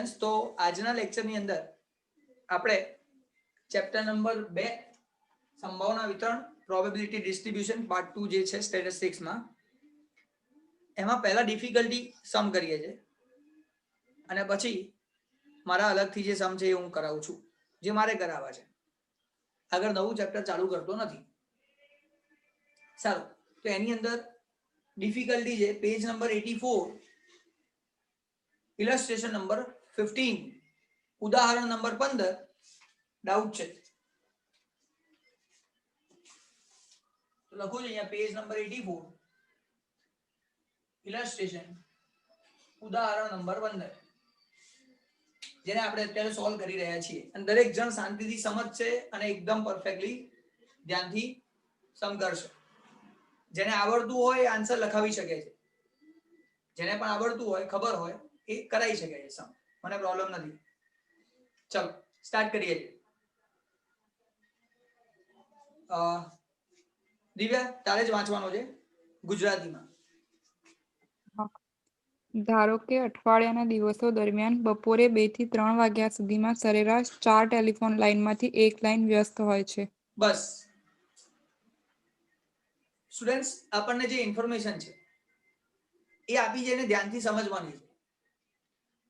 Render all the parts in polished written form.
Students, તો આજના લેક્ચરની અંદર આપણે ચેપ્ટર નંબર 2 સંભાવના વિતરણ પ્રોબેબિલિટી ડિસ્ટ્રીબ્યુશન પાર્ટ 2 જે છે સ્ટેટિસ્ટિક્સમાં, એમાં પહેલા ડિફિકલ્ટી સમ કરીએ છીએ અને પછી મારા અલગથી જે સમ છે એ હું કરાવું છું, જે મારે કરાવવા છે. આગળ નવું ચેપ્ટર ચાલુ કરતો નથી. સારું, તો એની અંદર ડિફિકલ્ટી છે પેજ નંબર 84, ઇલસ્ટ્રેશન નંબર 15, ઉદાહરણ નંબર 15, ડાઉટ છે. તો લખો છો અહીંયા પેજ નંબર 84, ઇલસ્ટ્રેશન ઉદાહરણ નંબર 15, જેને આપણે અત્યારે સોલ્વ કરી રહ્યા છીએ. અને દરેક જણ શાંતિથી સમજશે અને એકદમ પરફેક્ટલી ધ્યાનથી સમ કરશે. જેને આવડતું હોય આન્સર લખાવી શકે છે, જેને પણ આવડતું હોય ખબર હોય એ કરાવી શકે છે સમ, મને પ્રોબ્લેમ નથી. ચલો સ્ટાર્ટ કરીએ. દિવ્યા, તારે જ વાંચવાનો છે ગુજરાતીમાં. ધારો કે અઠવાડિયાના દિવસો દરમિયાન બપોરે 2 થી 3 વાગ્યા સુધીમાં સરેરાશ 4 ટેલિફોન લાઇનમાંથી એક લાઇન વ્યસ્ત હોય છે. બસ સ્ટુડન્ટ્સ, આપણને જે ઇન્ફોર્મેશન છે એ આપી છે એને ધ્યાનથી સમજવાની છે.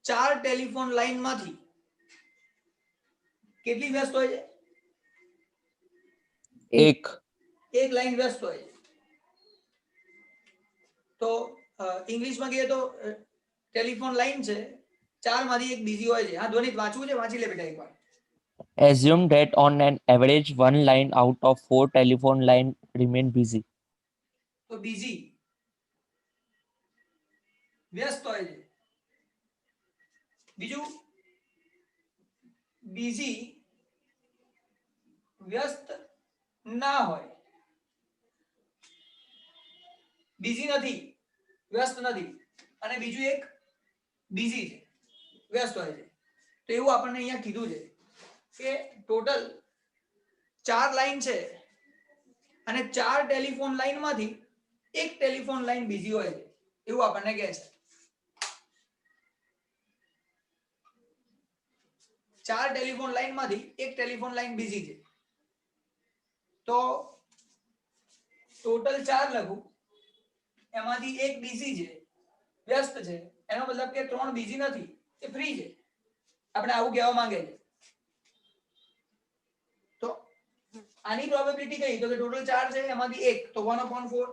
4 ટેલિફોન લાઇનમાંથી કેટલી વ્યસ્ત હોય છે? એક લાઈન વ્યસ્ત હોય છે. તો ઇંગ્લિશમાં કહીએ તો ટેલિફોન લાઈન છે, 4 માંથી એક બીઝી હોય છે. હા ધ્વનિત, વાંચવું છે? વાંચી લે બેટા એકવાર. Assume that on an average, one line out of 4 telephone line remain busy. તો બીઝી વ્યસ્ત હોય છે. બીજું, બીઝી વ્યસ્ત ના હોય. બીઝી નથી, વ્યસ્ત નથી. અને બીજું એક બીઝી છે, વ્યસ્ત હોય છે. તો એવું આપણને અહીંયા કીધું છે કે ટોટલ 4 લાઈન છે અને 4 ટેલિફોન લાઈનમાંથી એક ટેલિફોન લાઈન બીઝી હોય છે, એવું આપણને કહે છે. 4 ટેલિફોન લાઈનમાંથી એક ટેલિફોન લાઈન બીઝી છે. તો ટોટલ 4 લખું, એમાંથી એક બીઝી છે, વ્યસ્ત છે. એનો મતલબ કે 3 બીઝી નથી, એ ફ્રી છે. આપણે આવું કહેવા માંગે છે. તો આની પ્રોબેબિલિટી કઈ? તો કે ટોટલ 4 છે, એમાંથી એક, તો 1/4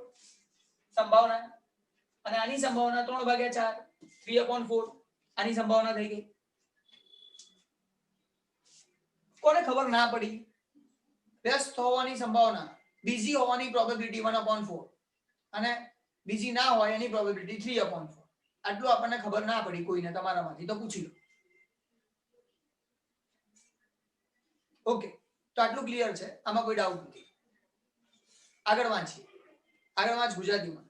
સંભાવના. અને આની સંભાવના 3/4, 3/4. આની સંભાવના થઈ ગઈ. કોને ખબર ના પડી? વ્યસ્ત હોવાની સંભાવના, બીઝી હોવાની પ્રોબેબિલિટી 1/4 અને બીજી ના હોય એની પ્રોબેબિલિટી 3/4. આટલું આપણને ખબર ના પડી કોઈને તમારામાંથી, તો પૂછી લો. ઓકે, તો આટલું ક્લિયર છે, આમાં કોઈ ડાઉટ નથી. આગળ વાંચીએ. આગળ વાંચ ગુજરાતીમાં.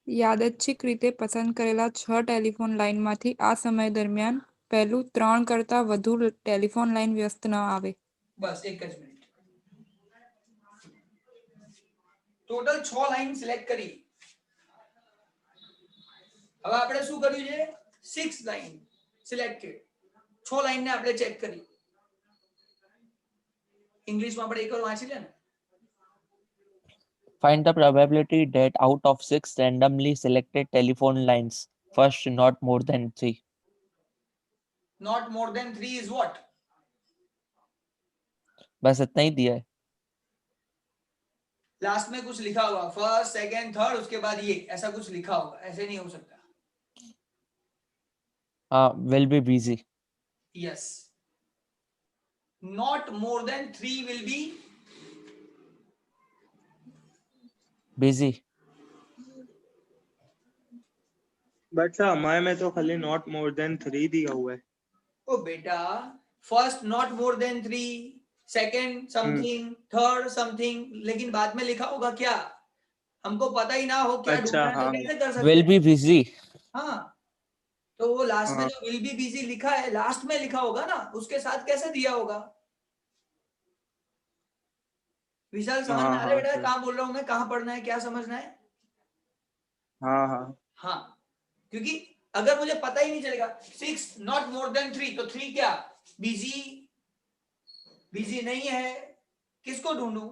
યાદચ્છિક રીતે પસંદ કરેલા 6 ટેલિફોન લાઇનમાંથી આ સમય દરમિયાન પહેલું 3 કરતાં વધુ ટેલિફોન લાઇન વ્યસ્ત ન આવે. બસ એક જ મિનિટ. ટોટલ 6 લાઈન સિલેક્ટ કરી. હવે આપણે શું કર્યું છે? 6 લાઈન સિલેક્ટેડ. 6 લાઈન ને આપણે ચેક કરી. ઇંગ્લિશમાં આપણે એકવાર વાંચી લે ને. Find the probability that out of 6 randomly selected telephone lines, first not more than 3. Not more than 3 is what? बस इतना ही दिया है. लास्ट में कुछ लिखा होगा, फर्स्ट सेकंड थर्ड, उसके बाद ये, ऐसा कुछ लिखा होगा. ऐसे नहीं हो सकता. Will be busy. Yes. Not more than 3 will be busy. But sir हमारे में तो खाली नॉट मोर देन 3 दिया हुआ है. ओ बेटा, first not more than 3, second something, third something, लेकिन बाद में लिखा होगा क्या? हमको पता ही ना हो क्या अच्छा, ढूंढना है, हाँ. तो कैसे कर सकते Will हैं? be busy. हाँ, तो वो लास्ट में हाँ. जो विल बी बिजी लिखा है, लास्ट में लिखा होगा ना, उसके साथ कैसे दिया होगा? विशाल समझ में आ रहा है बेटा कहाँ बोल रहा हूँ मैं, कहाँ पढ़ना है, क्या समझना है? हाँ हाँ हाँ, क्योंकि अगर मुझे पता ही नहीं चलेगा 6 नॉट मोर देन 3 तो 3 क्या बिजी नहीं है, किसको ढूंढूं?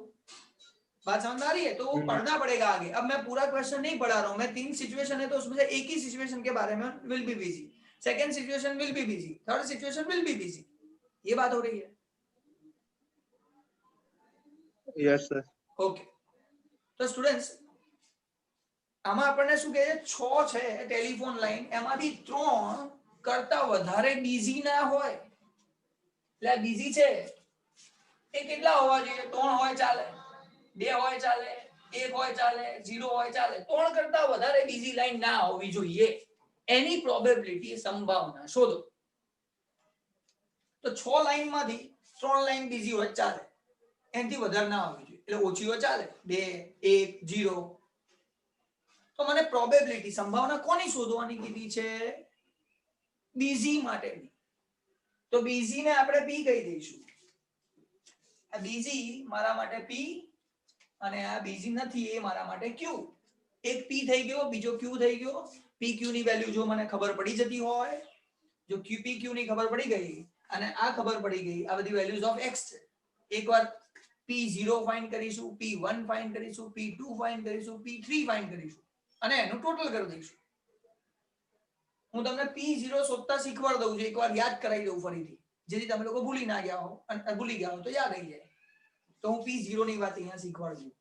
बात समझ आ रही है? तो वो पढ़ना पड़ेगा आगे। अब मैं पूरा क्वेश्चन नहीं पढ़ा रहा हूं, मैं 3 सिचुएशन है तो उसमें से एक ही सिचुएशन के बारे में will be busy, second situation will be busy, third situation will be busy, ये बात हो रही है। Yes sir. ओके, तो स्टूडेंट्स આમાં આપણને શું કહે છે 6 છે ટેલિફોન લાઈન, એમાંથી 3 કરતા વધારે બીઝી ના હોય, એટલે બીઝી છે એ કેટલા હોવા જોઈએ? 3 હોય ચાલે, 2 હોય ચાલે, 1 હોય ચાલે, 0 હોય ચાલે, 3 કરતા વધારે બીઝી લાઈન ના હોવી જોઈએ, એની પ્રોબેબિલિટી સંભાવના શોધો। તો 6 લાઈન માંથી 3 લાઈન બીઝી હોય ચાલે, એનાથી વધારે ના હોવી જોઈએ, એટલે ઓછી હોય ચાલે, 2 1 0। તો મને પ્રોબેબિલિટી સંભાવના કોની શોધવાની કીધી છે? બીઝી માટેની। તો બીઝી ને આપણે p કહી દઈશું। આ બીઝી મારા માટે p અને આ બીઝી નથી એ મારા માટે q। એક p થઈ ગયો, બીજો q થઈ ગયો। p q ની વેલ્યુ જો મને ખબર પડી જતી હોય, જો q p q ની ખબર પડી ગઈ અને આ ખબર પડી ગઈ, આ બધી વેલ્યુઝ ઓફ x છે। એકવાર p0 ફાઇન્ડ કરીશું, p1 ફાઇન્ડ કરીશું, p2 ફાઇન્ડ કરીશું, p3 ફાઇન્ડ કરીશું અને એનું ટોટલ કરી દઈશું। હું તમને p0 શોધતા શીખવાડ દઉં છું, એકવાર યાદ કરાવી દઉં ફરીથી, જેથી તમે લોકો ભૂલી ના ગયા હો અને ભૂલી ગયા હો તો યાદ આવી જાય। તો હું p0 ની વાત અહીંયા શીખવાડું છું।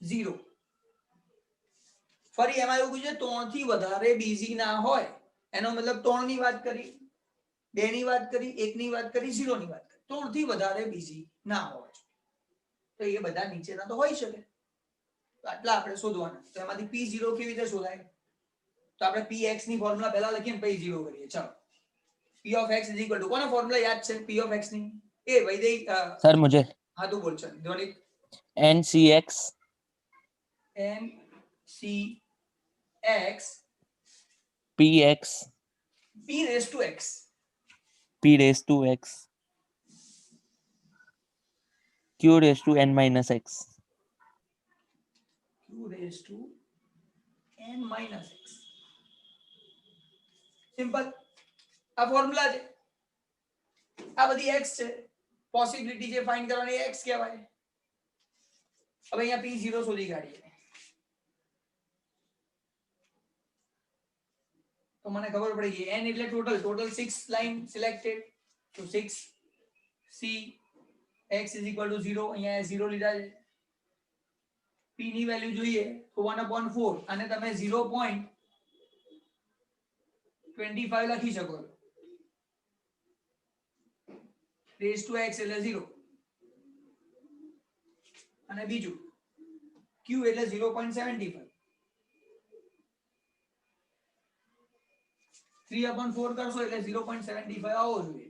p0 ફરી એમાં એવું કીધું છે 3 થી વધારે બીઝી ના હોય, એનો મતલબ 3 ની વાત કરી, 2 ની વાત કરી, 1 ની વાત કરી, 0 ની વાત કરી, 3 થી વધારે બીઝી ના હોય તો એ બધા નીચેના તો હોઈ શકે। તો આટલા આપણે શોધવાના। તો એમાંથી p0 કેવી રીતે શોધાય? તો આપણે px ની ફોર્મ્યુલા પહેલા લખીને પછી 0 કરીએ। ચાલો, p of x કોને ફોર્મ્યુલા યાદ છે p of x ની? એ વૈદિક सर मुझे હા તું બોલ ચાલ ધ્વનિક। NCX NCX PX p raised to x P raised to X Q raised to N minus X q raised to n minus x। Simple, આ ફોર્મ્યુલા છે, આ બધી x છે, પોસિબિલિટી જે ફાઇન્ડ કરવાની x કહેવાય। હવે અહીંયા p0 શોધી કાઢીએ તો મને ખબર પડી ગઈ n એટલે ટોટલ 6 લાઈન સિલેક્ટેડ, તો 6 c x = 0, અહીંયા 0 લીધા છે। p ની વેલ્યુ જોઈએ તો 1/4 અને તમે 0.25 લખી શકો છો, રેઝ ટુ x એટલે 0 અને બીજું q એટલે 0.75, 3/4 કરશો એટલે 0.75 આવો જોઈએ।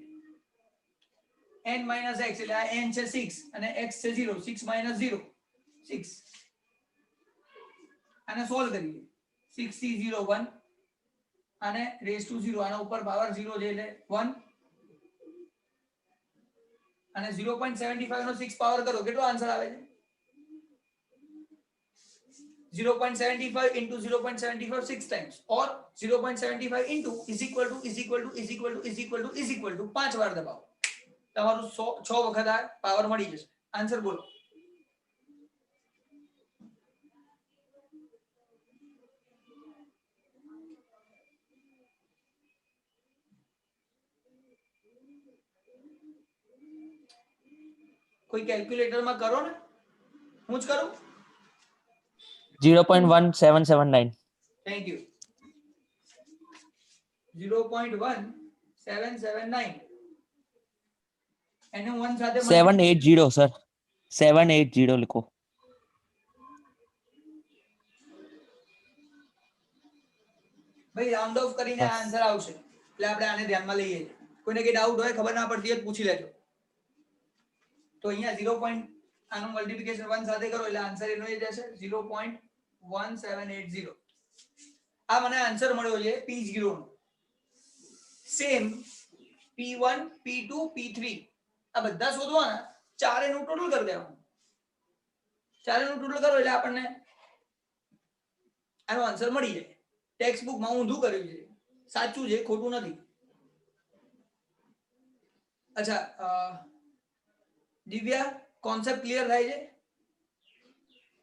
n minus x એટલે આ n છે 6 અને x છે 0, 6 minus 0 6, આને સોલ્વ કરીએ। 6 c 0 1 અને રેઝ ટુ 0, આના ઉપર પાવર 0 છે એટલે 1 અને 0.75 નો 6 પાવર કરો, કેટલો આન્સર આવે છે? 0.75 into 0.75 6 times or 0.75 into is equal to 5 વાર દબાવો, તમારું 6 વખત આ પાવર મળી જશે। આન્સર બોલો। કોઈ કેલ્ક્યુલેટર માં કરો ને, હું જ કરું। 0.1779 થેન્ક યુ। 0.1779 એને 1 સાથે 780 सर 780 लिखो। ભાઈ રાઉન્ડ ઓફ કરીને આન્સર આવશે, એટલે આપણે આને ધ્યાનમાં લઈએ। કોઈને કઈ ડાઉટ હોય, ખબર ના પડતી હોય પૂછી લેજો। તો અહીંયા 0. આનું મલ્ટીપ્લિકેશન 1 સાથે કરો એટલે આન્સર એનો એ જશે 0.1780। આ મને આન્સર મળ્યો છે p0 નો। સેમ p1 p2 p3 આ બધા શોધવાના, ચારેનું ટોટલ કરી દેવાનું। ચારેનું ટોટલ કરો એટલે આપણને આનો આન્સર મળી જાય। ટેક્સ્ટ બુકમાં ઊંધું કર્યું છે, સાચું છે, ખોટું નથી. અચ્છા દિવ્યા, કોન્સેપ્ટ ક્લિયર થાય છે?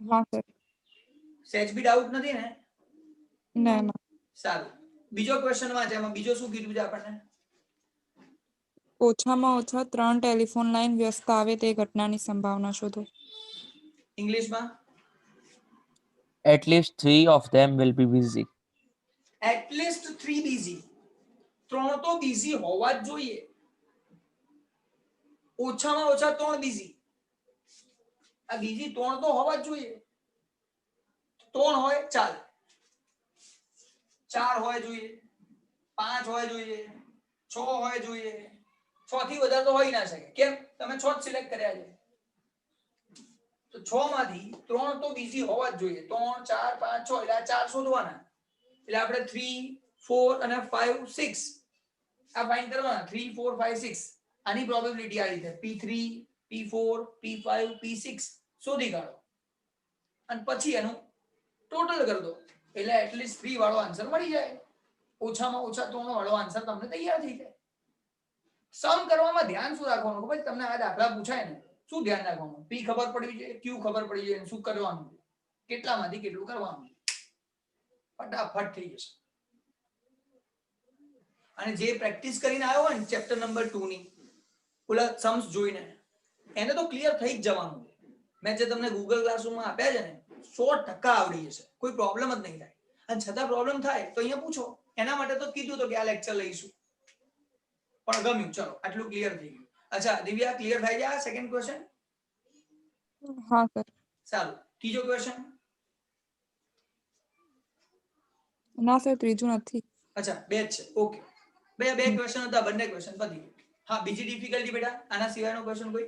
હા સર. સેજ બી ડાઉટ નથી ને? ના ના. સારું. બીજો ક્વેશ્ચન વાંચ, એમાં બીજો શું કીધું છે આપણને? ઓછામાં ઓછા 3 ટેલિફોન લાઇન વ્યસ્ત આવે તે ઘટનાની સંભાવના શોધો. ઇંગ્લિશમાં? At least 3 of them will be busy. At least 3 busy, 3 તો બીઝી હોવા જ જોઈએ. ઓછામાં ઓછા 3 બીઝી, આ બીજી 3 તો હોવા જ જોઈએ. 3 હોય ચાલે, 4 હોય જોઈએ, 5 હોય જોઈએ, 6 હોય જોઈએ. 6 થી વધારે તો હોય ના શકે. કેમ? તમે 6 જ સિલેક્ટ કર્યા છે, તો 6 માંથી 3 તો બીઝી હોવા જ જોઈએ. 3 4 5 6 એટલે આ 4 શોધવાના. એટલે આપણે 3 4 અને 5 6 આ ફાઇન્ડ કરવાના. 3 4 5 6 આની પ્રોબેબિલિટી આ રીતે P3 P4 P5 P6 શોધી કાઢો અને પછી એનું ટોટલ કરી દો એટલે એટલીસ્ટ 3 વાળો આન્સર મળી જાય. ઓછામાં ઓછા 3 વાળો આન્સર તમને તૈયાર થઈ જાય. સમ કરવામાં ધ્યાન શું રાખવાનું? ખબર તમને આ દાખલા પૂછાય ને, શું ધ્યાન રાખવાનું? P ખબર પડવી જોઈએ, Q ખબર પડી જોઈએ, શું કરવાનું, કેટલામાંથી કેટલું કરવાનું, ફટાફટ થઈ જશે. અને જે પ્રેક્ટિસ કરીને આવ્યો હોય ને ચેપ્ટર નંબર 2 ની ઓલા સમ્સ જોઈને, એને તો ક્લિયર થઈ જ જવાનું. મેં જે તમને ગૂગલ ક્લાસરૂમમાં આપ્યા છે ને 100% આવડી જશે, કોઈ પ્રોબ્લેમ જ નહીં થાય. અને છતાં પ્રોબ્લેમ થાય તો અહીંયા પૂછો. એના માટે તો કીધું તો કે આ લેક્ચર લઈશું, પણ ગમ્યું. ચલો આટલું ક્લિયર થઈ ગયું. અચ્છા દિવ્યા, ક્લિયર થઈ ગયા સેકન્ડ ક્વેશ્ચન? હા સર. સારું. ત્રીજો ક્વેશ્ચન? ના સર, ત્રીજું નથી. અચ્છા, બે જ છે. ઓકે, બે ક્વેશ્ચન હતા, બંને ક્વેશ્ચન પતી ગયું. હા, બીજી ડિફિકલ્ટી બેટા, આના સિવાયનો ક્વેશ્ચન કોઈ?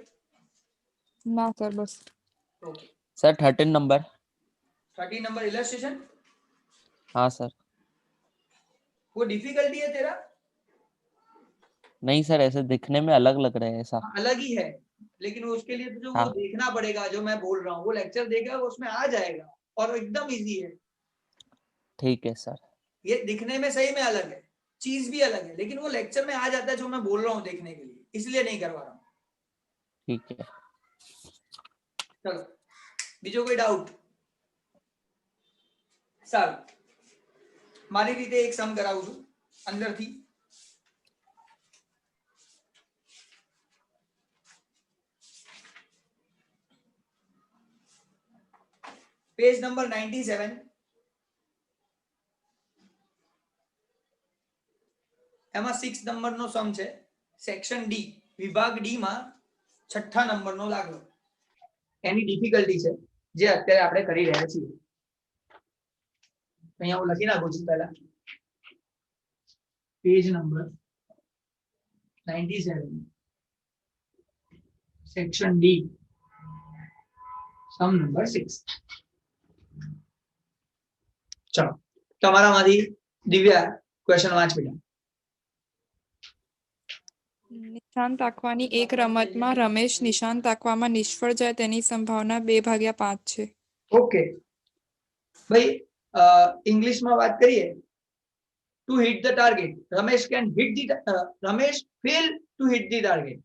ના સર, બસ. Okay Sir, 13 number. 13 number illustration. हाँ सर. वो डिफिकल्टी है तेरा? नहीं सर, ऐसे दिखने में अलग लग रहे हैं ऐसा. अलग ही है, लेकिन उसके लिए तुझे हाँ. वो देखना पड़ेगा. जो मैं बोल रहा हूँ वो लेक्चर देगा, उसमें आ जाएगा और एकदम इजी है. ठीक है सर. ये दिखने में सही में अलग है, चीज भी अलग है, लेकिन वो लेक्चर में आ जाता है जो मैं बोल रहा हूँ देखने के लिए, इसलिए नहीं करवा रहा हूँ. ठीक है. चलो बीजो कोई डाउट? सारू, मारी रीते एक सम कराવું છું અંદરથી. Page number 97. એમાં 6 નંબરનો સમ છે, સેક્શન ડી, વિભાગ ડી માં છઠ્ઠા નંબરનો દાખલો. એની ડિફિકલ્ટી છે જે અત્યારે આપણે કરી રહ્યા છીએ. અહીંયા હું લખી નાખું છું પહેલા. Page number 97, section D, sum number 6. ચલો તમારામાંથી દિવ્યા ક્વેશ્ચન વાંચ બેટા. નિશાન તાકવાની એક રમતમાં રમેશ નિશાન તાકવામાં નિષ્ફળ જાય તેની સંભાવના 2/5 છે. ઓકે ભાઈ, ઇંગ્લિશમાં વાત કરીએ. To hit the target, Ramesh can hit the Ramesh fail to hit the target,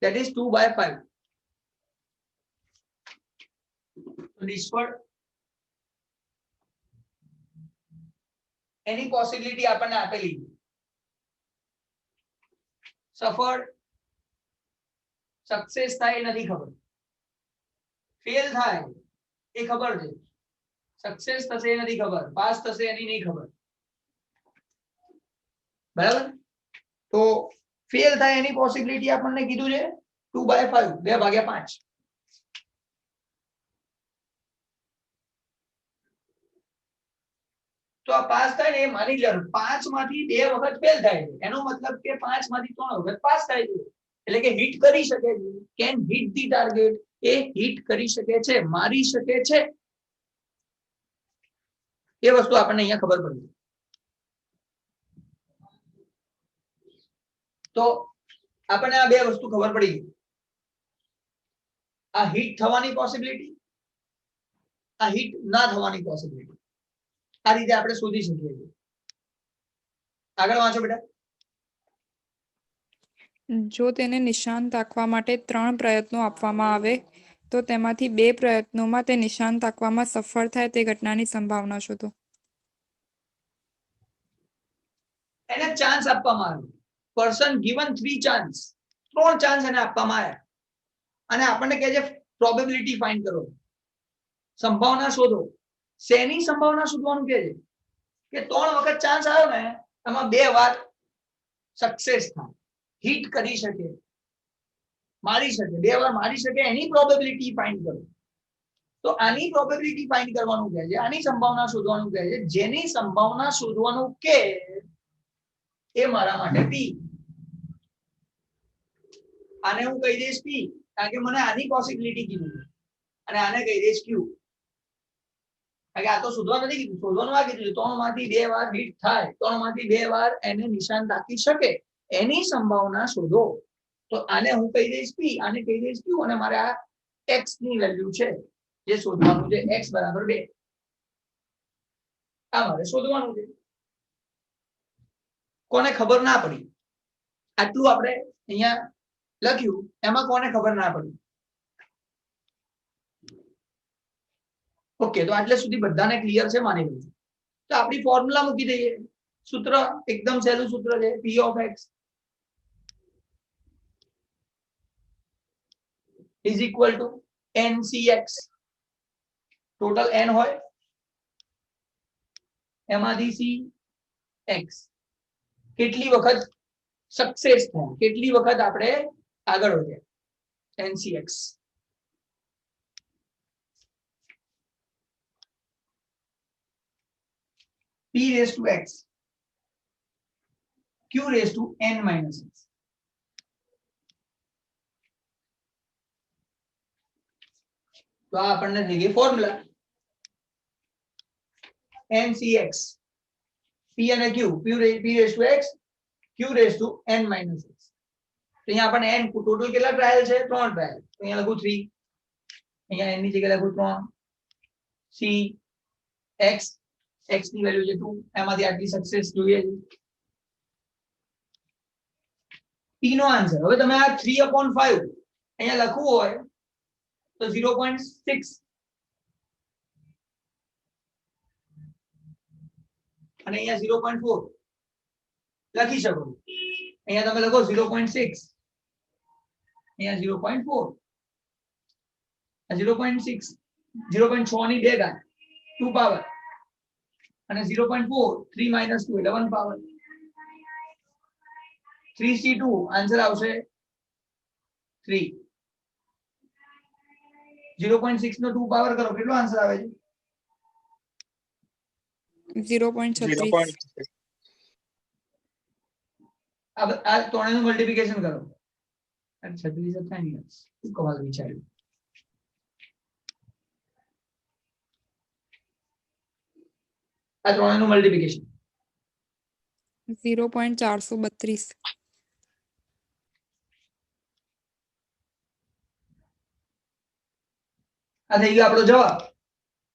that is 2/5. નિષ્ફળ એની પોસિબિલિટી આપણને આપેલી છે. સફળ સક્સેસ થાય એ નથી ખબર, ફેલ થાય એ ખબર છે, સક્સેસ થશે એ નથી ખબર, પાસ થશે એની નહીં ખબર. બરાબર? તો ફેલ થાય એની પોસિબિલિટી આપણને કીધું છે 2/5, 2/5. તો આ પાસ થાય ને એ માની લેવાનું. 5 માંથી 2 વખત ફેલ થાય છે, એનો મતલબ કે 5 માંથી 3 વખત પાસ થાય છે, એટલે કે હિટ કરી શકે છે. કેન હિટ ધી ટાર્ગેટ, એ હિટ કરી શકે છે, મારી શકે છે, એ વસ્તુ આપણને અહીંયા ખબર પડી. તો આપણને આ બે વસ્તુ ખબર પડી ગઈ. આ હિટ થવાની પોસિબિલિટી, આ હિટ ના થવાની પોસિબિલિટી. આ રીતે આપણે શોધી શકીએ છીએ. આગળ વાંચો બેટા. જો તેને નિશાન તાકવા માટે 3 પ્રયત્નો આપવામાં આવે તો તેમાંથી 2 પ્રયત્નોમાં તે નિશાન તાકવામાં સફળ થાય તે ઘટનાની સંભાવના શોધો. એને ચાન્સ આપવામાં આવ્યો. પર્સન ગિવન 3 ચાન્સ, 3 ચાન્સ એને આપવામાં આવ્યા અને આપણને કહે છે પ્રોબેબિલિટી ફાઇન્ડ કરો, સંભાવના શોધો. શેની સંભાવના શોધવાનું કહે છે કે 3 વખત ચાન્સ આવ્યો ને એમાં 2 વાર સક્સેસ થાય, હિટ કરી શકે, મારી શકે, 2 વાર મારી શકે, એની પ્રોબેબિલિટી ફાઇન્ડ કરો. તો આની પ્રોબેબિલિટી ફાઇન્ડ કરવાનું કહે છે, આની સંભાવના શોધવાનું કહે છે. જેની સંભાવના શોધવાનું કે એ મારા માટે પી. આને હું કહી દઈશ પી કારણ કે મને આની પોસિબિલિટી કીધું છે અને આને કહી દઈશ ક્યુ કારણ કે આ તો શોધવા નથી કીધું, શોધવાનું આ કીધું 3 માંથી 2 વાર હિટ થાય, 3 માંથી 2 વાર એને નિશાન તાકી શકે, એની સંભાવના શોધો. તો આને હું કહી દઈશ પી, આને કહી દઈશ ક્યુ અને મારે આ x ની વેલ્યુ છે જે શોધવાનું છે x બરાબર 2. આ મારે શોધવાનું છે. કોને ખબર ના પડી આટલું આપણે અહીંયા લખ્યું, એમાં કોને ખબર ના પડી? ઓકે, તો આટલે સુધી બધાને ક્લિયર છે માની લઉં છું. તો આપણી ફોર્મ્યુલા મૂકી દઈએ. સૂત્ર એકદમ સહેલું સૂત્ર છે, p of x is equal to ncx. Total n હોય એમાંથી c x કેટલી વખત સક્સેસ થાય, કેટલી વખત આપણે આગળ વધ્યા, ncx. p raised to x q raised to n minus x. તો આ આપણને થઈ ગઈ ફોર્મ્યુલા ncx, p અને q, p raised to x, q raised to n minus x. તો અહીંયા આપણને n ટોટલ કેટલા ટ્રાયલ છે? 3 ટ્રાયલ. તો અહીંયા લખું 3, અહીંયા n ની જગ્યાએ લખું 3, c x, x ની વેલ્યુ છે 2, એમાંથી આટલી સક્સેસ જોઈએ છે. p નો આન્સર હવે તમે આ 3/5 અહીંયા લખવું હોય તો 0.6 અને અહીંયા 0.4 લખી શકો. અહીંયા તમે લખો 0.6, અહીંયા 0.4, 0.6, 0.6 ની 2 ઘાત 2 પાવર અને 0.4 3 minus 2 11 પાવર 3c2 આન્સર આવશે 3. 0.6 નો 2 પાવર કરો કેટલો આન્સર આવે છે? 0.36. આ ત્રણેયનું મલ્ટીપ્લિકેશન કરો. 36 થાય ને શું કમાલ વિચાર્યું. આ ત્રણેયનું મલ્ટીપ્લિકેશન 0.432. આ થઈ ગયો આપણો જવાબ.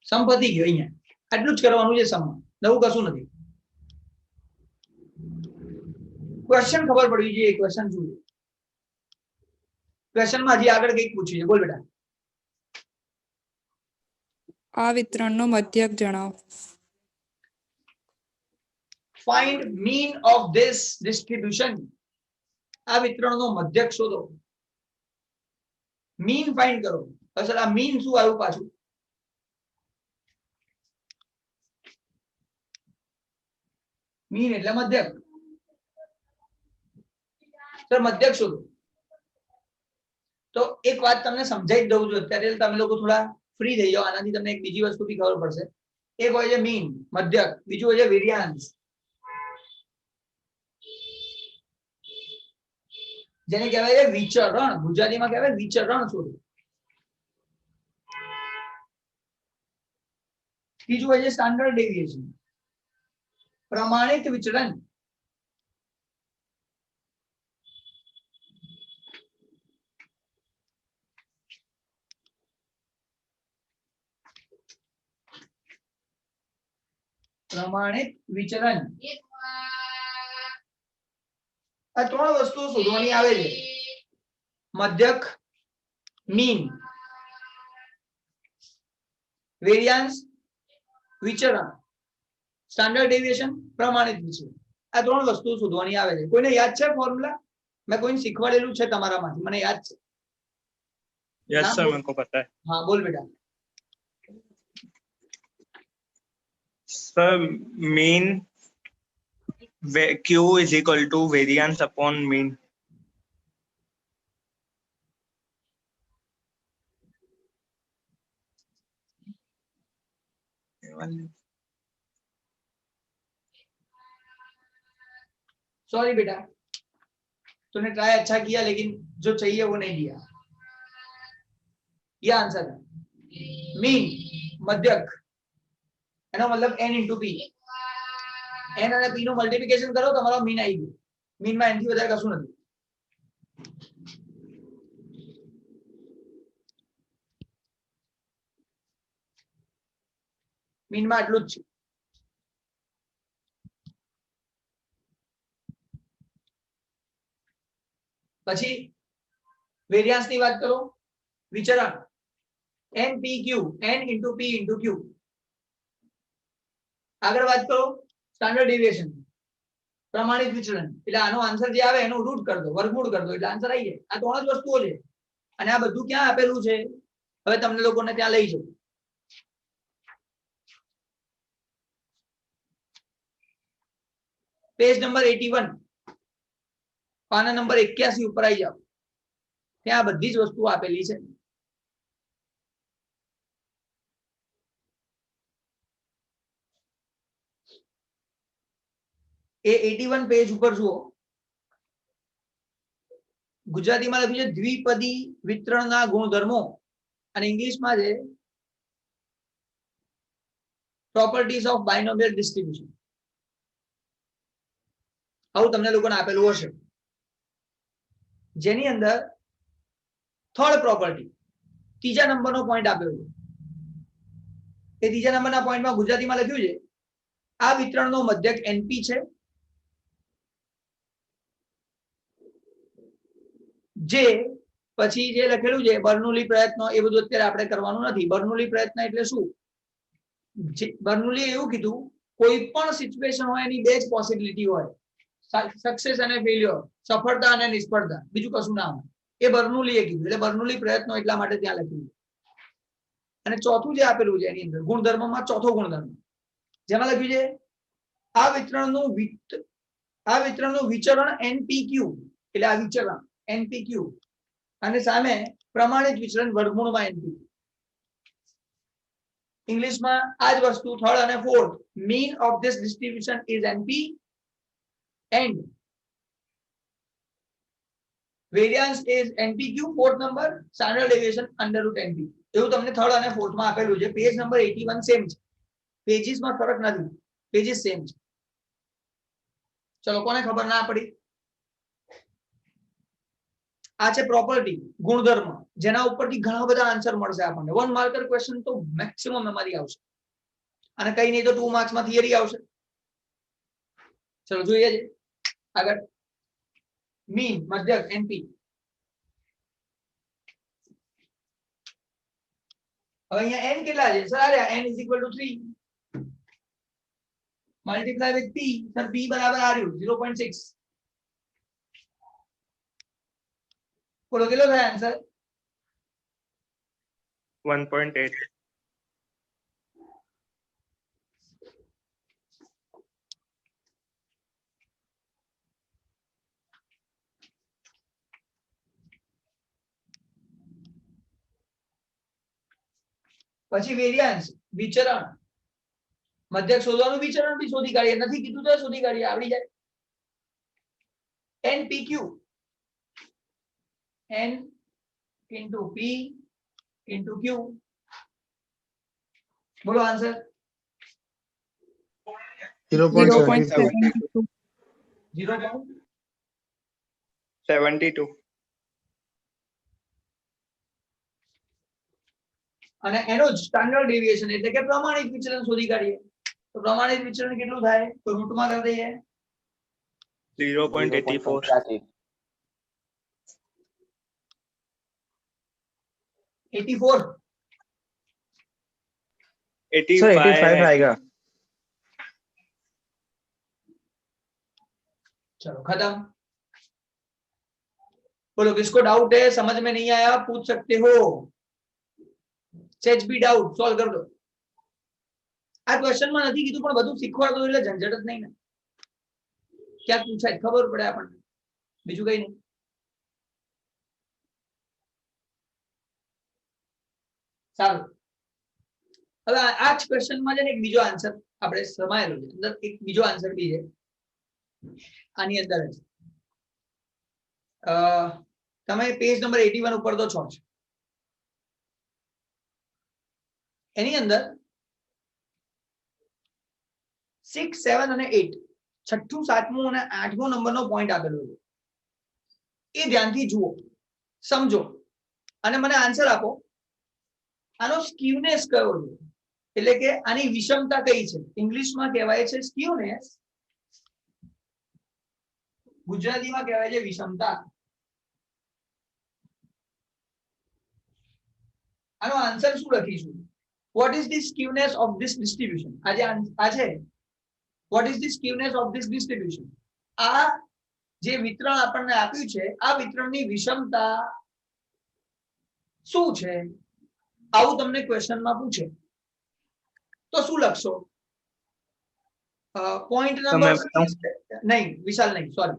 સમ પતી ગયો. અહીંયા આટલું જ કરવાનું છે સમમાં, નવું કશું નથી. ક્વેશ્ચન ખબર પડવી જોઈએ ક્વેશ્ચન શું છે. ક્વેશ્ચનમાં હજી આગળ કંઈક પૂછ્યું છે, બોલ બેટા. આ વિતરણનો મધ્યક જણાવો. Find mean of this distribution. આ વિતરણનો મધ્યક શોધો. મીન ફાઇન્ડ કરો. અસલ આ મીન શું આવ્યું પાછું? મીન એટલે મધ્યક. સર મધ્યક શોધો. તો એક વાત તમને સમજાઈ દઉં છું અત્યારે, તમે લોકો થોડા ફ્રી થઈ જાઓ. આનાથી તમને એક બીજી વસ્તુ બી ખબર પડશે. એક હોય છે મીન મધ્યક, બીજું હોય છે વેરિયાન્સ, જેને કહેવાય છે વિચરણ. ગુજરાતીમાં કહેવાય વિચરણ શોધો. ત્રીજું હોય છે સ્ટાન્ડર્ડ ડેવિએશન, પ્રમાણિત વિચલન. પ્રમાણિત વિચલન. આ ત્રણ વસ્તુઓ શોધવાની આવે છે. મધ્યક, મીન, વેરિયાન્સ, વિચરણ, સ્ટાન્ડર્ડ ડેવિએશન, પ્રમાણિત વિચલન. આ ત્રણ વસ્તુઓ શોધવાની આવે છે. કોઈને યાદ છે ફોર્મ્યુલા? मैं कोई શીખવાડેલું છે તમારામાંથી, મને યાદ છે. यस नाम सर बोल। मेरे को पता है हाँ बोल बेटा. Sir mean Q is equal to variance upon mean. Sorry बेटा, तूने ट्राई अच्छा किया लेकिन जो चाहिए वो नहीं दिया. ये आंसर है. मीन मध्यक, એનો મતલબ n into p. n અને p નું મલ્ટીપ્લિકેશન કરો તમારો મીન આવી ગયો. મીન માં n થી વધારે કશું નથી. મીન માં આટલું જ છે. પછી વેરિયાન્સ ની વાત કરો, વિચરણ n p q, n into p into q. આગળ વાત કરો સ્ટાન્ડર્ડ ડેવિએશન, પ્રમાણિત વિચલન. એટલે આનો આન્સર જે આવે એનું રૂટ કરી દો, વર્ગમૂળ કરી દો એટલે આન્સર આવી જાય. આ ત્રણ જ વસ્તુઓ છે અને આ બધું ક્યાં આપેલું છે? હવે તમને લોકોને ત્યાં લઈ જાઉં. પેજ નંબર 81, પાના નંબર 81 ઉપર આવી જાઓ. ત્યાં બધી જ વસ્તુઓ આપેલી છે. એ 81 પેજ ઉપર જુઓ. ગુજરાતીમાં લખ્યું છે દ્વિપદી વિતરણના ગુણધર્મો અને ઇંગ્લિશમાં છે પ્રોપર્ટીઝ ઓફ બાયનોમિયલ ડિસ્ટ્રીબ્યુશન. આવું તમને લોકોને આપેલું હશે, જેની અંદર થર્ડ પ્રોપર્ટી, ત્રીજા નંબરનો પોઈન્ટ આપેલો છે. એ ત્રીજા નંબરના પોઈન્ટમાં ગુજરાતીમાં લખ્યું છે આ વિતરણનો મધ્યક NP છે, જે પછી જે લખેલું છે બર્નોલી પ્રયત્નો, એ બધું અત્યારે આપણે કરવાનું નથી. બર્નોલી પ્રયત્ન એટલે શું? બર્નોલી એવું કીધું કોઈ પણ સિચ્યુએશન હોય એની બે જ પોસિબિલિટી હોય, સક્સેસ અને ફેલ્યોર, સફળતા અને નિષ્ફળતા, બીજું કશું ના હોય. એ બર્નોલીએ કીધું. એટલે બર્નોલી પ્રયત્નો એટલા માટે ત્યાં લખ્યું. અને ચોથું જે આપેલું છે એની અંદર ગુણધર્મમાં ચોથો ગુણધર્મ જેમાં લખ્યું છે આ વિતરણનું વિચરણ NPQ, એટલે આ વિચરણ NPQ અને સામે પ્રમાણિત વિચરણ વર્ગમૂળમાં NP. ઇંગ્લિશમાં આ જ વસ્તુ થર્ડ અને fourth, mean of this distribution is NP and variance is NPQ, fourth number, standard deviation under root NP. એવું તમને થર્ડ અને ફોર્થ માં આપેલું છે. પેજ નંબર 81 સેમ છે, પેજીસ માં ફરક નથી, પેજીસ સેમ છે. ચલો કોને ખબર ના પડી? આ છે પ્રોપર્ટી, ગુણધર્મ, જેના ઉપરથી ઘણા બધા આન્સર મળશે આપણને. 1 માર્કર ક્વેશ્ચન તો મેક્સિમમ મેમરી આવશે અને કઈ નહીં તો 2 માર્ક્સ માં થિયરી આવશે. ચલો જોઈએ છે આગળ. મીન, મધ્યક, NP. હવે અહીંયા n કેટલા છે sir? n is equal to 3 multiply with p. Sir p બરાબર આવ્યું 0.6. બોલો કેટલો થાય આન્સર? 1.8. પછી વેરિયાન્સ, વિચરણ, મધ્યક શોધવાનું, વિચરણ બી શોધી કાઢીએ. નથી કીધું તો શોધી કાઢીએ, આવડી જાય. NPQ, n into p into q. બોલો આન્સર. 0.72. 72. અને એનો જ સ્ટાન્ડર્ડ ડેવિએશન એટલે કે પ્રમાણિત વિચલન શોધી કાઢીએ. તો પ્રમાણિત વિચલન કેટલું થાય? તો રૂટમાં કરી દઈએ 0.84. 84 सर 85 आएगा। चलो खत्म। बोलो किसको डाउट है, समझ में नहीं आया पूछ सकते हो। सेज बी डाउट सॉल्व कर दो। આ ક્વેશ્ચન માં નથી કીધું પણ બધું શીખવાડો એટલે ઝંઝટ જ નહીં ને, ક્યાં પૂછાય ખબર પડે આપણને, બીજું કઈ નહીં। સારું, હવે આ જ ક્વેશ્ચન માં છે ને એક બીજો આન્સર આપણે સમાયેલો છે, અંદર એક બીજો આન્સર બી છે આની અંદર જ। તમે પેજ નંબર 81 ઉપર તો છો જ, એની અંદર 6, 7 અને 8 છઠ્ઠું, સાતમું અને આઠમું નંબરનો પોઈન્ટ આપેલો છે, એ ધ્યાનથી જુઓ, સમજો અને મને આન્સર આપો। આનો સ્ક્યુનેસ કયો છે, એટલે કે આની વિષમતા કઈ છે? ઇંગ્લિશમાં કહેવાય છે સ્ક્યુનેસ, ગુજરાતીમાં કહેવાય છે વિષમતા। આનો આન્સર શું લખીશું? What is the skewness of this distribution? આજે આ છે what is the skewness of this distribution? આ જે વિતરણ આપણને આપ્યું છે આ વિતરણની વિષમતા શું છે, આવું તમને ક્વેશ્ચનમાં પૂછે તો શું લખશો? पॉइंट नंबर नहीं विशाल नहीं सॉरी,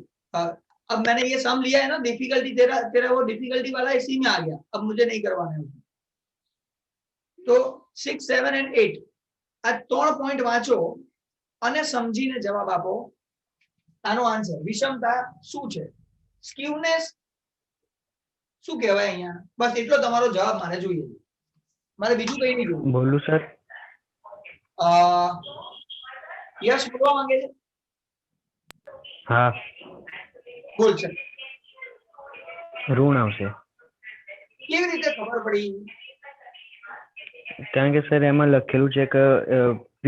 अब मैंने ये सम लिया है ना, डिफिकल्टी तेरा वो डिफिकल्टी वाला इसी में आ गया, अब मुझे नहीं करवाना है। तो 6, 7 एंड 8 आ 3 पॉइंट वाँचो અને સમજીને જવાબ આપો। આનો આન્સર વિષમતા શું છે, સ્ક્યુનેસ શું કહેવાય અહીંયા, બસ એટલો તમારો જવાબ મારે જોઈએ, મારે બીજું કઈ નહીં જોઈએ। बोलू सर। યશ બોલવા માંગે છે? हाँ બોલ છે। ऋण આવશે, કેવી રીતે ખબર પડી? કારણ કે સર એમાં લખેલું છે કે P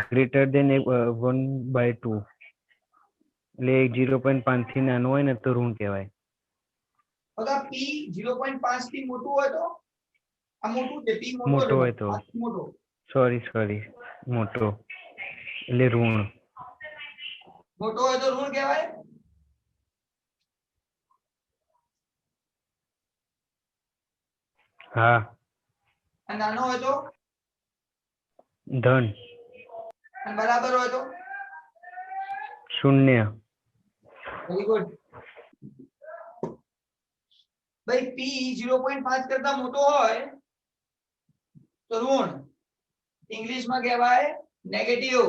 ગ્રેટર દેન 1/2, એટલે 0.5 થી નાનું હોય ને તો ઋણ કહેવાય। અગર p 0.5 થી મોટું હોય તો આ મોટું છે, p મોટો હોય તો મોટો, સોરી મોટો એટલે ઋણ। મોટો હોય તો ઋણ કહેવાય। હા, અને નાનો હોય તો, ધન। અને બરાબર હોય તો 0। વેરી ગુડ ભાઈ। p 0.5 કરતા મોટો હોય તો ઋણ, ઇંગ્લિશમાં કહેવાય નેગેટિવ।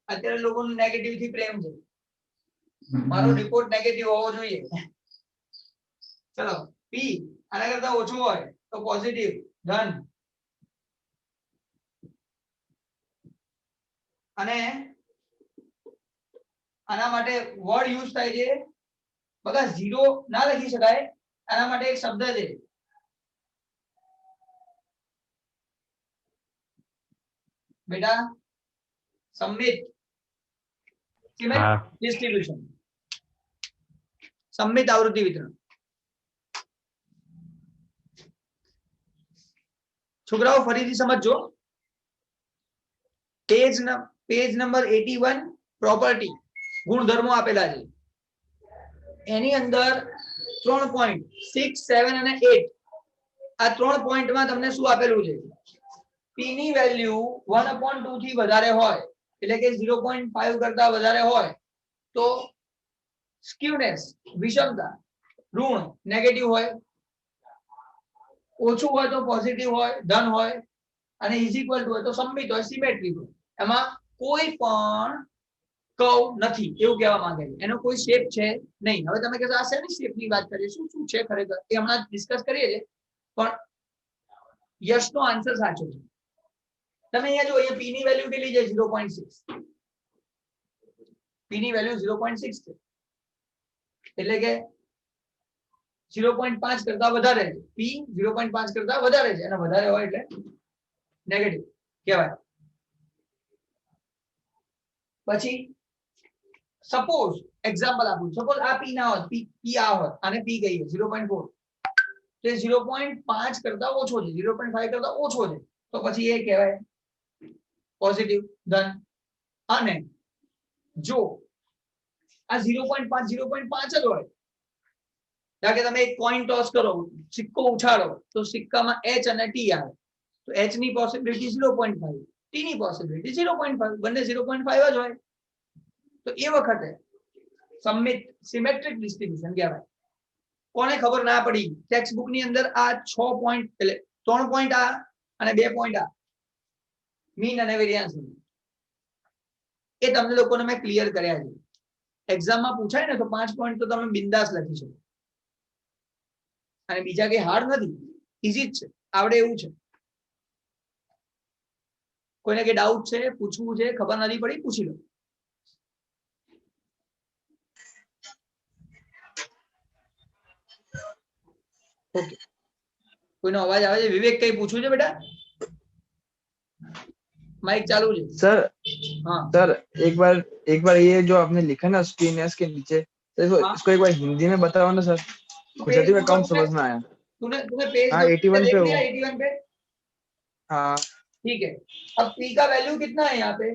અત્યારે લોકોને નેગેટિવ થી પ્રેમ છે, મારો રિપોર્ટ નેગેટિવ હોવો જોઈએ। ચલો p આના કરતા ઓછો હોય તો પોઝિટિવ ધન, અને આના માટે વર્ડ યુઝ થાય છે બગા, 0 ના લખી શકાય, આના માટે એક શબ્દ છે બેટા, સંમિત ડિસ્ટ્રીબ્યુશન, સંમિત આવૃત્તિ વિતરણ। છોકરાઓ ફરીથી સમજજો, પેજ નંબર 81 પ્રોપર્ટી ગુણધર્મો આપેલા છે, એની અંદર 3 પોઈન્ટ 6, 7 અને 8 આ 3 પોઈન્ટમાં તમને શું આપેલું છે? p ની વેલ્યુ 1/2 થી વધારે હોય, એટલે કે 0.5 કરતા વધારે હોય તો સ્ક્યુનેસ વિષમતા ઋણ નેગેટિવ હોય, ઓછું હોય તો પોઝિટિવ હોય ધન હોય, અને ઇઝ ઇક્વલ ટુ હોય તો સમમિત હોય સિમેટ્રિક હોય। એમાં કોઈ પણ કર્વ નથી એવું કહેવા માંગે છે, એનો કોઈ શેપ છે નહીં। હવે તમે કહેશો આ શેની શેપની વાત કરીએ, શું છે ખરેખર એ હમણાં ડિસ્કસ કરીએ છીએ, પણ યશનો આન્સર સાચો છે। તમે અહીંયા જો અહીંયા p ની વેલ્યુ કેટલી છે? 0.6, p ની વેલ્યુ 0.6 છે, એટલે કે 0.5 કરતા વધારે છે, p 0.5 કરતા વધારે છે, અને વધારે હોય એટલે નેગેટિવ કહેવાય. પછી સપોઝ એક્ઝામ્પલ આપું, સપોઝ આ p ના હોત, p આ હોત, આને p કહીએ 0.4, તો 0.5 કરતા ઓછો છે, 0.5 કરતા ઓછો છે, તો પછી એ કહેવાય પોઝિટિવ ધન. અને જો આ 0.5 જ હોય, કારણ કે તમે એક કોઈન ટોસ કરો, સિક્કો ઉછાળો, તો સિક્કામાં h અને t આવે, તો h ની પોસિબિલિટી 0.5, t ની પોસિબિલિટી 0.5, બંને 0.5 જ હોય, તો એ વખતે સિમેટ્રિક ડિસ્ટ્રીબ્યુશન કહેવાય. કોને ખબર ના પડી, ટેક્સ્ટ બુક ની અંદર આ 6 પોઈન્ટ એટલે 3 પોઈન્ટ આ અને 2 પોઈન્ટ આ મીન અને વેરિયાન્સ, એ તમને લોકોને મેં ક્લિયર કર્યા છે. એક્ઝામમાં પૂછાય ને તો 5 પોઈન્ટ તો તમે બિંદાસ લખી શકો, અને બીજા કઈ હાર્ડ નથી, ઈઝી જ છે, આવડે એવું છે. કોઈને કઈ ડાઉટ છે, પૂછવું છે, ખબર નથી પડી, પૂછી લો. ઓકે, કોઈનો અવાજ આવે છે? વિવેક કઈ પૂછવું છે બેટા? माइक चालू है सर. हाँ सर एक बार ये जो आपने लिखा ना स्क्रीन एस के नीचे, तो इसको एक बार हिंदी में बताओ ना सर, गुजराती में कम समझ में आया. तूने पेज हाँ 81 पे हो. 81 पे हाँ ठीक है. अब p का वैल्यू कितना है यहाँ पे?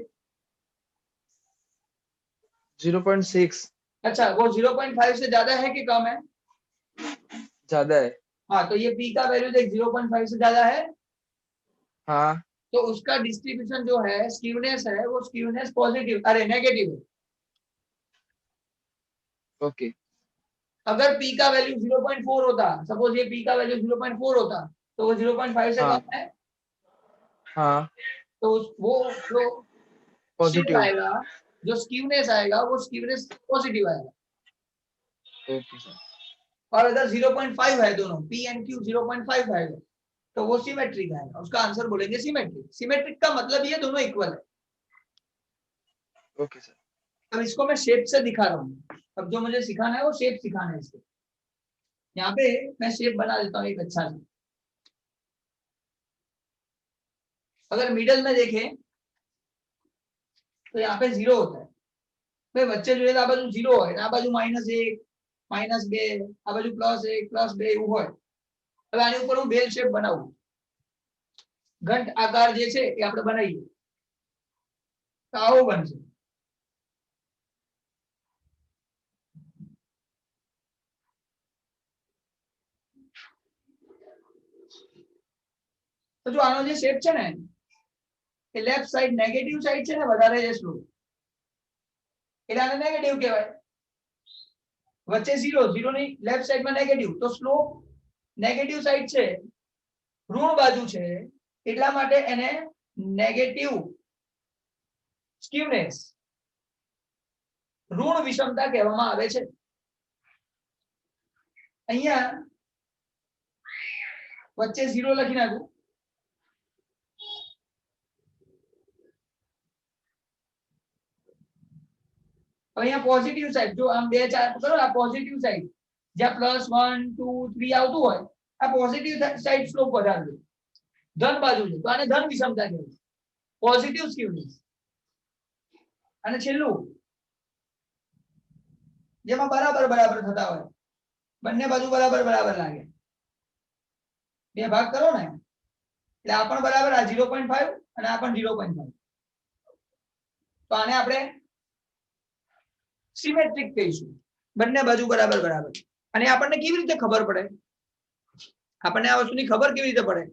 0.6. अच्छा, वो 0.5 से ज्यादा है कि कम है? ज्यादा है. हाँ, तो ये p का वैल्यू देख 0.5 से ज्यादा है, हाँ तो उसका डिस्ट्रीब्यूशन जो है, स्क्यूनेस है, वो स्क्यूनेस पॉजिटिव, अरे नेगेटिव है. ओके. अगर p का वैल्यू 0.4 होता, सपोज ये p का वैल्यू 0.4 होता, तो वो 0.5 से हाँ. कम है, हाँ तो वो जो पॉजिटिव. आएगा, जो स्क्यूनेस आएगा, वो स्क्यूनेस पॉजिटिव आएगा. Okay sir. और अगर 0.5 है, दोनों p एंड q 0.5 है, तो वो सिमेट्रिक आएगा. उसका आंसर बोलेंगे सिमेट्रिक. सिमेट्रिक का मतलब ये दोनों इक्वल है. Okay sir. अब इसको मैं शेप से दिखा रहा हूँ. अब जो मुझे सिखाना है वो शेप सिखाना है. इसको यहाँ पे मैं शेप बना देता हूँ एक अच्छा सा. अगर मिडल में देखें तो यहाँ पे 0 होता है. भाई बच्चे जो है आ बाजू 0 है, आ बाजू -1 -2, आ बाजू +1 +2 એવું હોય. હવે આની ઉપર હું બેલ શેપ બનાવું, ઘંટ આકાર જે છે એ આપણે બનાવીએ, તો આવો બનશે. તો જો આનો જે શેપ છે ને, એ લેફ્ટ સાઈડ નેગેટિવ સાઈડ છે ને, વધારે છે સ્લોપ, એટલે આને નેગેટિવ કહેવાય. વચ્ચે 0 ની લેફ્ટ સાઈડમાં નેગેટિવ, તો સ્લોપ નેગેટિવ સાઈડ છે, ઋણ બાજુ છે, એટલા માટે એને નેગેટિવ સ્ક્યુનેસ, ઋણ વિષમતા કહેવામાં આવે છે. અહીંયા વચ્ચે 0 લખી નાખું. હવે અહીંયા પોઝિટિવ સાઈડ, જો આમ 2 4 કરો, આ પોઝિટિવ સાઈડ, જ્યાં +1 2 3 આવતું હોય, આ પોઝિટિવ સાઈડ સ્લોપ વધારે છે, ધન બાજુ છે, તો આને ધન વિષમતા કહેવાય, પોઝિટિવ સ્ક્યુનેસ. અને છેલ્લું જેમાં બરાબર બરાબર થતા હોય, બંને બાજુ બરાબર બરાબર લાગે, બે ભાગ કરો ને, એટલે આ પણ બરાબર, આ 0.5 અને આ પણ 0.5, તો આને આપણે સિમેટ્રિક કહીશું. બંને બાજુ બરાબર બરાબર. અને આપણને કેવી રીતે ખબર પડે? આપણને આ વસ્તુની ખબર કેવી રીતે પડે?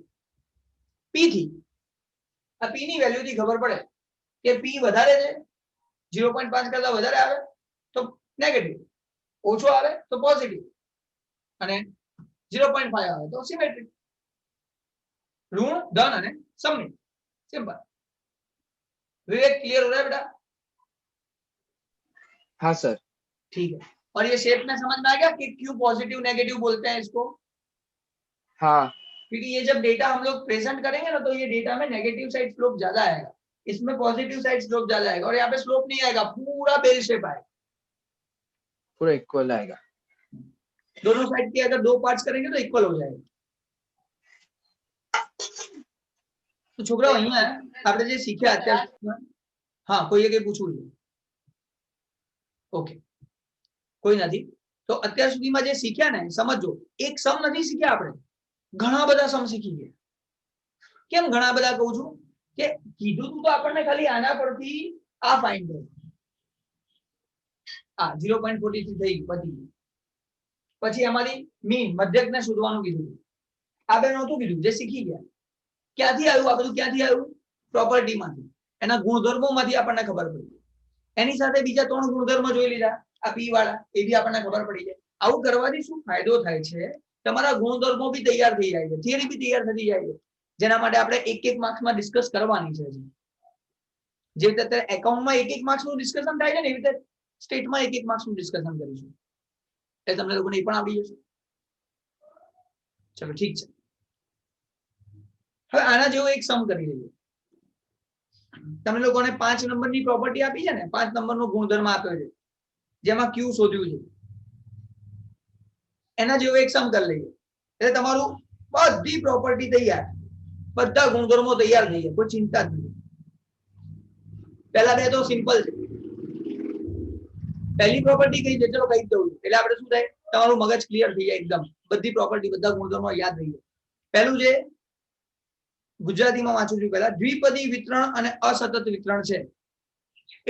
p થી. આ p ની વેલ્યુ થી ખબર પડે કે p વધારે છે, 0.5 કરતા વધારે આવે તો નેગેટિવ, ઓછો આવે તો પોઝિટિવ, અને 0.5 આવે તો સિમેટ્રિક. ऋण धन અને सममित. सिंपल. विवेक क्लियर हो रहा है बेटा? हाँ सर. ठीक है. और ये शेप में समझ में आ गया कि क्यों पॉजिटिव नेगेटिव बोलते हैं इसको? हाँ. क्योंकि ये जब डेटा हम लोग प्रेजेंट करेंगे ना, तो ये डेटा में नेगेटिव साइड स्लोप ज्यादा आएगा, इसमें पॉजिटिव साइड स्लोप ज्यादा आएगा, और यहाँ पे स्लोप नहीं आएगा, पूरा बेल शेप आएगा, पूरा इक्वल आएगा. दोनों साइड के अगर 2 पार्ट्स करेंगे तो इक्वल हो जाएगा। तो छोकराओ અહીંયા આપણે જે શીખ્યા અત્યાર સુધીમાં, હા કોઈએ કઈ પૂછવું છે? ઓકે, કોઈ નથી. તો અત્યાર સુધીમાં જે શીખ્યા ને સમજો, એક સમ નથી શીખ્યા આપણે, ઘણા બધા સમ શીખી ગયા. કેમ ઘણા બધા કહું છું કે કીધું તું તો આપણને ખાલી આના પરથી આ ફાઇન્ડ કરો. આ 0.43 થઈ ગયું, પતી ગયું. પછી અમારી મીન મધ્યકને શોધવાનું કીધું. આ બે નહોતું કીધું, જે શીખી ગયા. ક્યાંથી આવ્યું આ બધું? ક્યાંથી આવ્યું? પ્રોપર્ટીમાંથી, એના ગુણધર્મોમાંથી આપણને ખબર પડી. એની સાથે બીજા 3 ગુણધર્મ જોઈ લીધા, આ પી વાળા, એ બી આપણને ખબર પડી જાય. આવું કરવાથી શું ફાયદો થાય છે? તમારા ગુણધર્મો બી તૈયાર થઈ જાય છે, થિયરી બી તૈયાર થઈ જાય છે, જેના માટે આપણે એક માર્ક્સમાં ડિસ્કસ કરવાની છે. જે રીતે એકાઉન્ટમાં એક માર્ક્સનું ડિસ્કશન થાય છે ને, એવી રીતે સ્ટેટમાં એક માર્ક્સનું ડિસ્કશન કરીશું. એ તમને લોકોને એ પણ આવડી જશે. ચલો ઠીક છે. હવે આના જેવો એક સમ કરી લઈએ. તમને લોકોને 5 નંબરની પ્રોપર્ટી આપી છે ને, 5 નંબરનો ગુણધર્મ આપ્યો છે, જેમાં ક્યુ શોધ્યું છે. એના જેવો એક સમ કરી લઈએ એટલે તમારું બધી પ્રોપર્ટી તૈયાર, બધા ગુણધર્મો તૈયાર થઈ જાય, કોઈ ચિંતા જ નથી. પહેલા બે તો સિમ્પલ છે. પહેલી પ્રોપર્ટી કઈ છે? ચલો કહી દઉં એટલે આપણે શું થાય, તમારું મગજ ક્લિયર થઈ જાય એકદમ. બધી પ્રોપર્ટી, બધા ગુણધર્મો યાદ થઈ જાય. પહેલું છે, ગુજરાતીમાં વાંચું છું પહેલા, દ્વિપદી વિતરણ અને અસતત વિતરણ છે.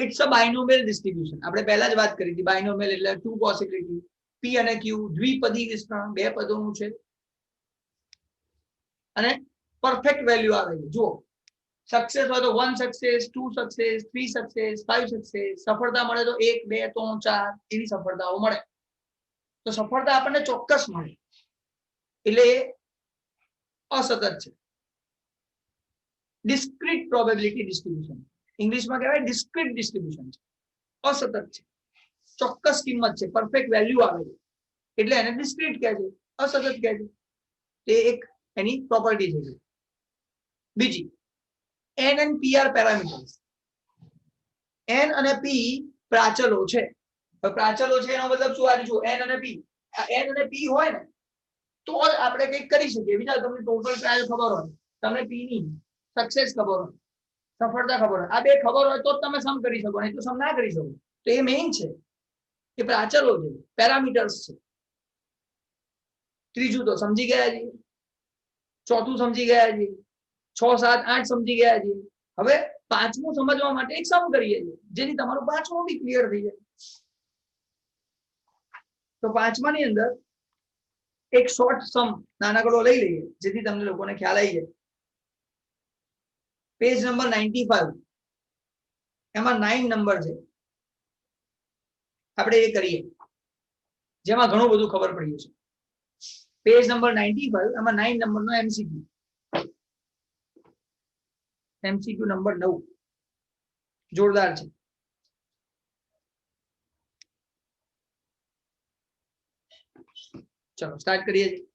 It's a binomial distribution. આપણે પહેલા જ વાત કરી હતી, બાયનોમિયલ એટલે 2 પોસિબિલિટી, પી અને ક્યુ. દ્વિપદી વિતરણ, 2 પદોનું છે અને પરફેક્ટ વેલ્યુ આવે છે. જુઓ, સક્સેસ હોય તો 1 સક્સેસ, 2 સક્સેસ, 3 સક્સેસ, 5 સક્સેસ. સફળતા મળે તો 1 2 3 4 એવી સફળતાઓ મળે. તો સફળતા આપણને ચોક્કસ મળે એટલે અસતત છે. ડિસ્ક્રીટ પ્રોબેબિલિટી ડિસ્ટ્રીબ્યુશન, ઇંગ્લિશમાં કહેવાય ડિસ્ક્રીટ ડિસ્ટ્રીબ્યુશન છે. અસતત છે, ચોક્કસ કિંમત છે, પરફેક્ટ વેલ્યુ આવે છે એટલે એને ડિસ્ક્રીટ કહે છે, અસતત કહે છે. તે એક એની પ્રોપર્ટી છે. બીજી, n and p are parameters. n અને p પ્રાચલો છે. પ્રાચલો છે એનો મતલબ શું? આ જો n અને p, n અને p હોય ને તો જ આપણે કંઈક કરી શકીએ. વિચાર, તમને ટોટલ ટ્રાયલ ખબર હોય, તમને p ની સક્સેસ ખબર હોય, સફળતા ખબર હોય, આ બે ખબર હોય તો જ તમે સમ કરી શકો, નહીં તો સમ ના કરી શકો. તો એ મેઇન છે, એ પ્રાચલો છે, પેરામીટર્સ છે. ત્રીજું તો સમજી ગયા છીએ, ચોથું સમજી ગયા છીએ, 6 7 8 સમજી ગયા છીએ. હવે પાંચમું સમજવા માટે એક સમ કરીએ છીએ, જેથી તમારું પાંચમું બી ક્લિયર થઈ જાય. તો પાંચમાની અંદર એક શોર્ટ સમ નાનકડો લઈ લઈએ, જેથી તમને લોકોને ખ્યાલ આવી જાય. પેજ નંબર 95, એમાં 9 નંબર છે. આપણે એ કરીએ, જેમાં ઘણું બધું ખબર પડી છે. પેજ નંબર 95, એમાં 9 નંબરનો એમસીક્યુ. એમસીક્યુ નંબર 9 જોરદાર છે. ચલો સ્ટાર્ટ કરીએ છીએ.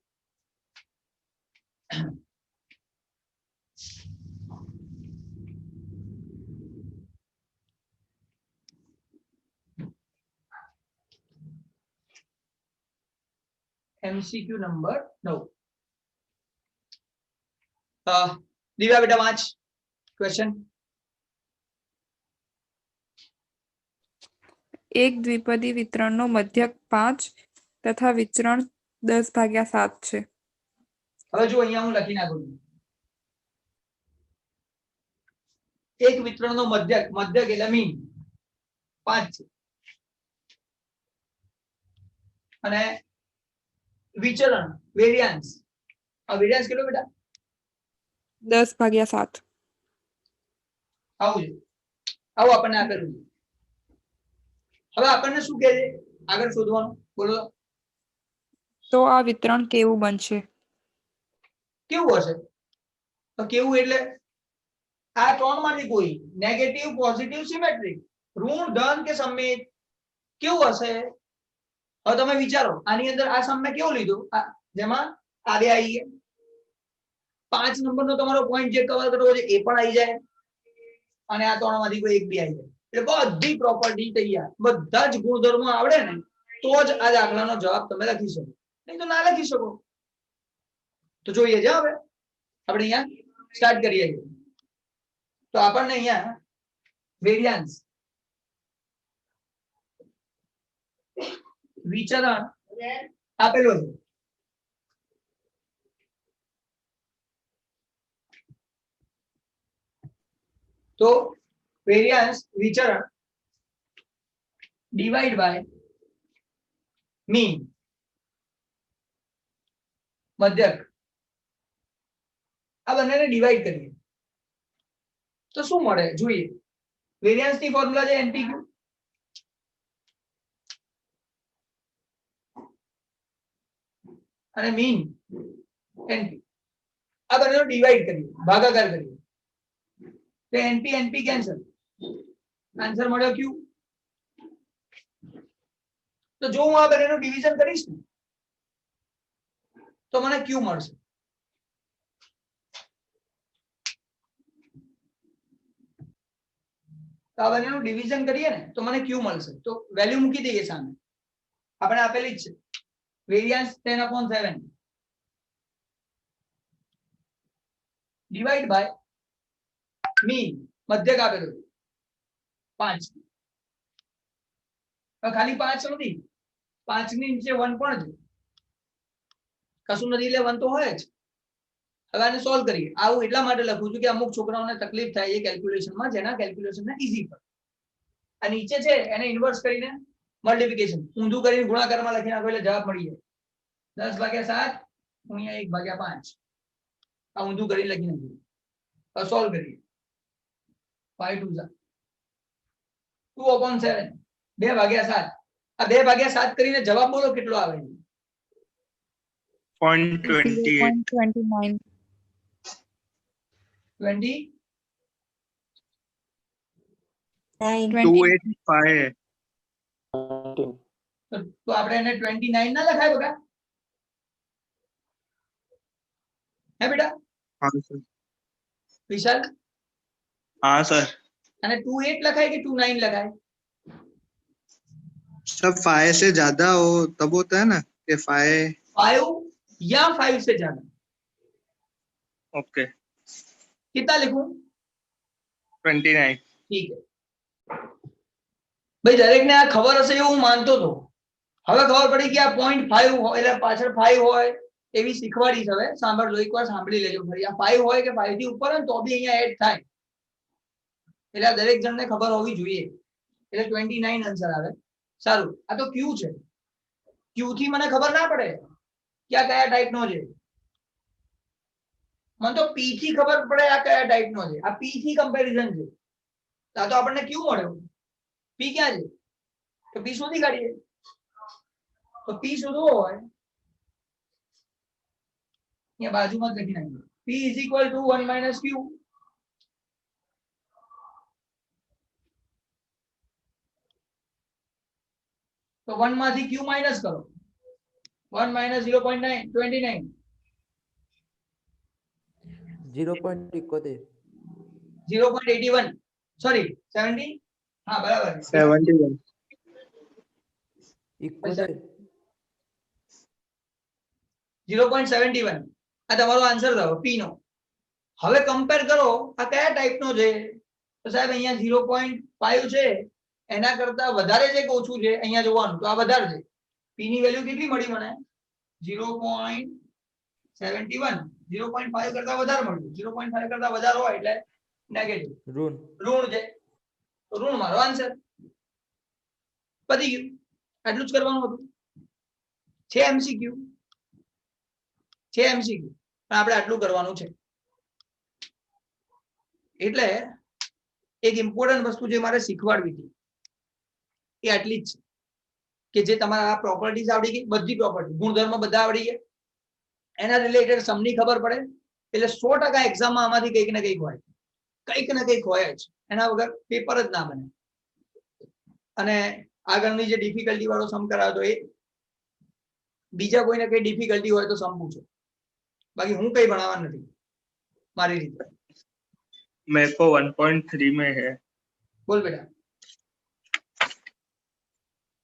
MCQ number 9. दिव्या बेटा वांच क्वेश्चन. એક દ્વિપદી વિતરણનો મધ્યક 5 તથા વિચરણ 10/7 છે. હવે જો અહીંયા હું લખી નાખું છું, એક વિતરણનો મધ્યક, મધ્યક એટલે મીન 5 છે અને વિચરણ વેરિયાન્સ, આ વેરિયાન્સ કેટલો બેટા? 10/7. આવું છે, આવું આપણને આપેલું છે. હવે આપણને શું કહે છે આગળ શોધવાનું? બોલો. તો આ વિતરણ કેવું બનશે? કેવું હશે? તો કેવું એટલે આ ત્રણમાંથી કોઈ નેગેટિવ, પોઝિટિવ, સિમેટ્રિક, ઋણ, ધન કે સમિત, કેવું હશે? હવે તમે વિચારો, આની અંદર આ સમ મેં કેવું લીધું, જેમાં આ બે આવી ગયા, 5 નંબરનો તમારો પોઈન્ટ જે કવર કરવો છે એ પણ આવી જાય અને આ ત્રણમાંથી કોઈ એક બી આવી જાય. એટલે બધી પ્રોપર્ટી તૈયાર, બધા જ ગુણધર્મો આવડે ને તો જ આ દાખલાનો જવાબ તમે લખી શકો, નહીં તો ના લખી શકો. તો જોઈએ છે હવે આપણે અહીંયા સ્ટાર્ટ કરીએ. તો આપણને અહીંયા વેરિયાન્સ વિચરણ આપેલો છે. તો વેરિયાન્સ વિચરણ ડિવાઈડ બાય મીન મધ્યક, આ બંનેને ડિવાઈડ કરીએ તો શું મળે જોઈએ. વેરિયાન્સ ની ફોર્મ્યુલા છે એનપીક્યુ, અને મીન એનપી. આ બંનેનો ડિવાઈડ કરીએ, ભાગાકાર કરીએ તો એનપી એનપી કેન્સલ, આન્સર મળ્યો ક્યુ. તો જો હું આ બંનેનું ડિવિઝન કરીશ ને તો મને ક્યુ મળશે. તો આ બંનેનું ડિવિઝન કરીએ ને તો મને ક્યુ મળશે. તો વેલ્યુ મૂકી દઈએ સામે, આપણે આપેલી જ છે વેરિયાન્સ 10/7 ડિવાઈડ બાય મીન મધ્યક આપેલું 5. ખાલી 5 નથી, 5 ની નીચે 1 પણ છે, કશું નથી એટલે 1 તો હોય જ. હવે આને સોલ્વ કરીએ. આવું એટલા માટે લખું છું કે અમુક છોકરાઓને તકલીફ થાય છે કેલ્ક્યુલેશનમાં, જેના કેલ્ક્યુલેશનને ઈઝી પર. આ નીચે છે એને ઇન્વર્સ કરીને મલ્ટીપ્લિકેશન ઊંધું કરીને ગુણાકારમાં લખી નાખો એટલે જવાબ મળી જાય. 10/7 ગુણ્યા 1/5 આ ઊંધું કરીને લખી નાખ્યું. હવે સોલ્વ કરીએ. 5 2 2/7 2/7. આ 2/7 કરીને જવાબ બોલો કેટલો આવે છે? 0.28. 0.29. 20 285. તો આપણે એને 29 ના લખાય બકા? હે બેટા हाँ सर. વિશાલ? हाँ सर. અને 28 લખાય કે 29 લખાય? सर 5 से ज्यादा हो तब होता है ना कि 5. 5 या 5 से ज्यादा. ओके. कितना लिखूं? 29. ठीक है ભાઈ, દરેકને આ ખબર હશે એવું હું માનતો હતો. હવે ખબર પડી કે આ 0.5 હોય એટલે પાછળ 5 હોય એવી શીખવાડી. હવે સાંભળજો, એકવાર સાંભળી લેજો ફરી. આ 5 હોય કે 5 થી ઉપર હોય ને તો બી અહીંયા એડ થાય, એટલે આ દરેક જણને ખબર હોવી જોઈએ. એટલે 29 આન્સર આવે. સારું, આ તો ક્યુ છે. ક્યુ થી મને ખબર ના પડે કે આ કયા ટાઈપનો છે. મને તો પી થી ખબર પડે આ કયા ટાઈપનો છે. આ પી થી કમ્પેરિઝન છે. આ તો આપણને ક્યુ મળ્યો. પી ક્યાં છે? તો પી શોધી કાઢીએ. તો પી શોધવો હોય અહીંયા બાજુમાં જ લખી નાખીએ. P is equal to 1 minus q. તો 1 માંથી ક્યુ માઇનસ કરો. 1 માઇનસ 0.29 0.71 0.81 સોરી 70. હા બરાબર 71. 0.71 આ તમારો આન્સર થયો પી નો. હવે કમ્પેર કરો આ કયા ટાઈપનો છે. તો સાહેબ અહીંયા 0.5 છે, એના કરતા વધારે છે કે ઓછું છે અહીંયા જોવાનું. તો આ વધારે છે. પી ની વેલ્યુ કેટલી મળી મને? 0.71. 0.5 કરતા વધારે મળ્યું. 0.5 કરતા વધારે હોય એટલે નેગેટિવ, ઋણ છે. તો ઋણ મારો આન્સર. પતી ગયું. આટલું જ કરવાનું હતું. છે એમસીક્યુ, છે એમસીક્યુ, પણ આપણે આટલું કરવાનું છે. એટલે એક ઇમ્પોર્ટન્ટ વસ્તુ જે મારે શીખવાડવી હતી એ આટલી જ છે કે જે તમારા આ પ્રોપર્ટીઝ આવડી ગઈ, બધી પ્રોપર્ટી ગુણધર્મ બધા આવડી ગયા, એના રિલેટેડ સમની ખબર પડે એટલે 100% એક્ઝામમાં આમાંથી કંઈક ને કંઈક હોય, કંઈક ને કંઈક હોય જ. એના વગર પેપર જ ના બને. અને આગળની જે ડિફિકલ્ટી વાળો સમ કરાવો તો એ બીજા કોઈને કઈ ડિફિકલ્ટી હોય તો સમ પૂછો, બાકી હું કઈ ભણાવવા નથી મારી રીતે. मेरे को 1.3 में है. બોલ બેટા.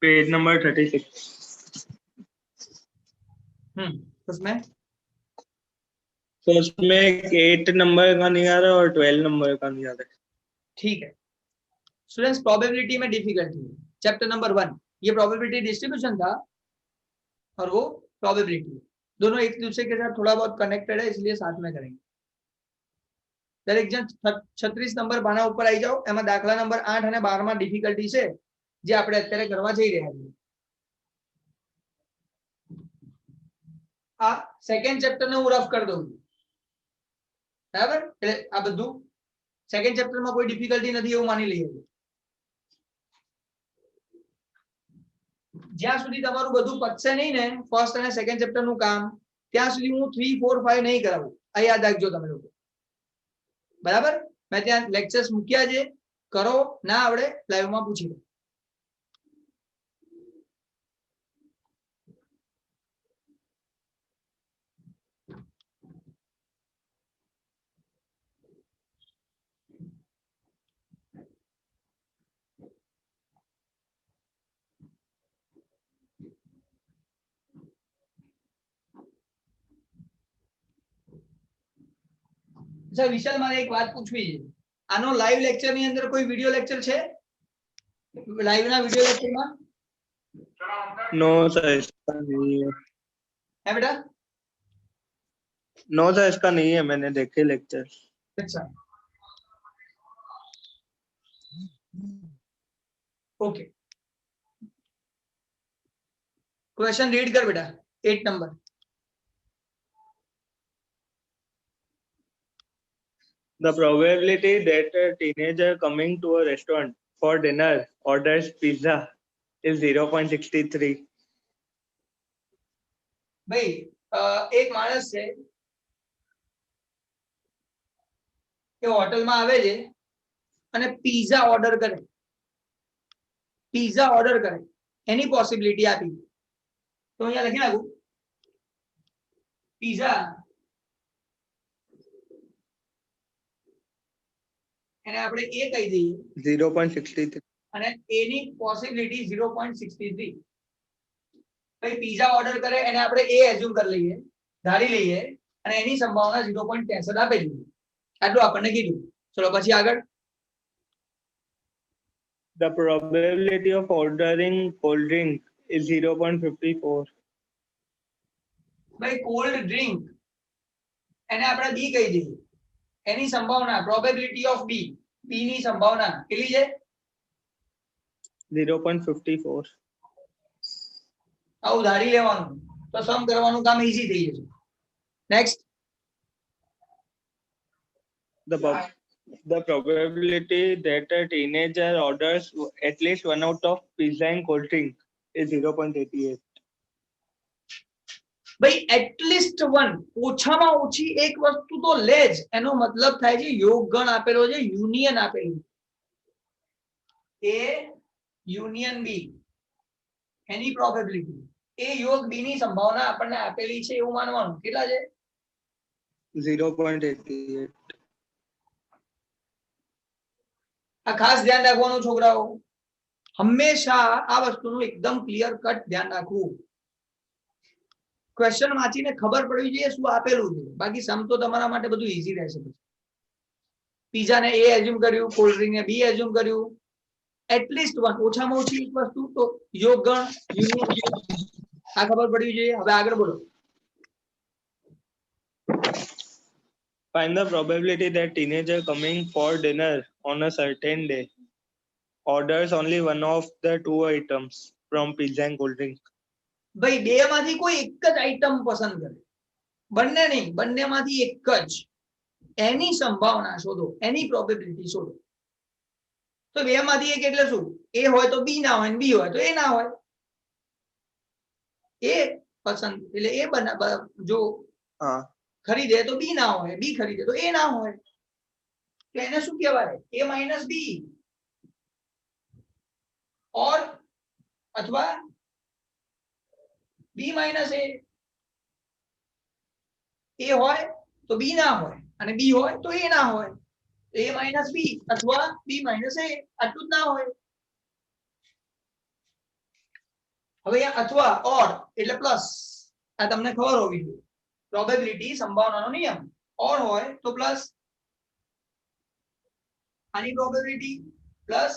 Page number 36। उसमें तो उसमें 8 नंबर का नहीं आ रहा और 12 नंबर का नहीं आ रहा। ठीक है स्टूडेंट्स, प्रोबेबिलिटी में डिफिकल्टी चैप्टर नंबर 1 ये प्रोबेबिलिटी डिस्ट्रीब्यूशन था और वो प्रोबेबिलिटी, दोनों एक दूसरे के साथ थोड़ा बहुत कनेक्टेड है, इसलिए साथ में करेंगे। દરેક જણ 36 નંબર પાના ઉપર આવી જાઓ। એમાં દાખલા નંબર 8 અને 12 માં ડિફિકલ્ટી છે જે આપણે અત્યારે કરવા જઈ રહ્યા છીએ। આ સેકન્ડ ચેપ્ટર ને હું રફ કરી દઉં છું, બરાબર? એટલે આ બધું સેકન્ડ ચેપ્ટર માં કોઈ ડિફિકલ્ટી નથી એવું માની લઈએ। જ્યાં સુધી તમારું બધું પતશે નહીં ને ફર્સ્ટ અને સેકન્ડ ચેપ્ટર નું કામ, ત્યાં સુધી હું 3, 4, 5 નહીં કરાવું। આ યાદ રાખજો તમે લોકો, બરાબર? मैं ત્યાં લેક્ચર્સ મૂક્યા છે, કરો ના આવડે લાઈવ માં પૂછી લો। अच्छा विशाल, मारे एक बात पूछवी है, आनो लाइव लेक्चर ની અંદર કોઈ વિડિયો લેક્ચર છે? લાઈવ ના વિડિયો લેક્ચર માં? नो सर इसका नहीं है। है बेटा? नो सर इसका नहीं है, मैंने देखे लेक्चर। अच्छा ओके, क्वेश्चन रीड कर बेटा। 8 number. The probability that a teenager coming to a restaurant for dinner orders pizza is 0.63. भाई एक माणस છે કે હોટલ માં આવે છે અને પિઝા ઓર્ડર કરે, પિઝા ઓર્ડર કરે એની પોસિબિલિટી આપી। તો અહીંયા લખી નાખું પિઝા એને આપણે એ કહી દઈએ 0.63. અને એની પોસિબિલિટી 0.63। ભાઈ પિઝા ઓર્ડર કરે એને આપણે એ એઝ્યુમ કરી લઈએ, ધારી લઈએ અને એની સંભાવના 0.63 આપેલી। આટલું આપણને કીધું। ચલો પછી આગળ। The probability of ordering cold drink is 0.54. ભાઈ કોલ્ડ ડ્રિંક એને આપણે બી કહી દઈએ, એની સંભાવના પ્રોબેબિલિટી ઓફ બી, બી ની સંભાવના કેટલી છે? 0.54. આવું ધારી લેવાનું તો સમ કરવાનું કામ ઈઝી થઈ જશે। Next. The probability that a teenager orders at least one out of pizza and cold drink is 0.88. ભાઈ એટલીસ્ટ વન, ઓછામાં ઓછી એક વસ્તુ તો લે જ, એનો મતલબ થાય છે યોગગણ આપેલો છે, યુનિયન આપેલું એ યુનિયન બી એની પ્રોબેબિલિટી, એ योग બી ની સંભાવના આપણને આપેલી છે એવું માનવાનું। કેટલા છે? 0.88. આ ખાસ ધ્યાન રાખવાનું છોકરાઓ, હંમેશા આ વસ્તુનું એકદમ ક્લિયર કટ ધ્યાન રાખવું। ક્વેશ્ચન વાંચીને ખબર પડવી જોઈએ શું આપેલું છે, બાકી સમ તો તમારા માટે બધું ઈઝી રહેશે। પિઝા ને એ એઝ્યુમ કર્યું, કોલ્ડ ડ્રિંક ને બી એઝ્યુમ કર્યું, એટલીસ્ટ વન, ઓછામાં ઓછી એક વસ્તુ તો યોગગણ યુનિયન, આ ખબર પડવી જોઈએ। હવે આગળ બોલો। Find the probability that teenager coming for dinner on a certain day orders only one of the two items from pizza and cold drink. ભાઈ બે માંથી કોઈ એક જ આઈટમ પસંદ કરે, બંને નહીં, બંનેમાંથી એક જ, એની સંભાવના શોધો, એની પ્રોબેબિલિટી શોધો। તો બે માંથી એક એટલે શું? એ હોય તો બી ના હોય, બી હોય તો એ ના હોય। એ પસંદ એટલે એ જો ખરીદે તો બી ના હોય, બી ખરીદે તો એ ના હોય, તો એને શું કહેવાય? એ માઇનસ બી ઓર અથવા બી માઇનસ એ। એ હોય તો બી ના હોય અને બી હોય તો એ ના હોય, તો એ માઇનસ બી અથવા બી માઇનસ એ, આટલું જ ના હોય। હવે અહીંયા અથવા ઓર એટલે પ્લસ, આ તમને ખબર હોવી જોઈએ. પ્રોબેબિલિટી સંભાવનાનો નિયમ, ઓર હોય તો પ્લસ, આની પ્રોબેબિલિટી પ્લસ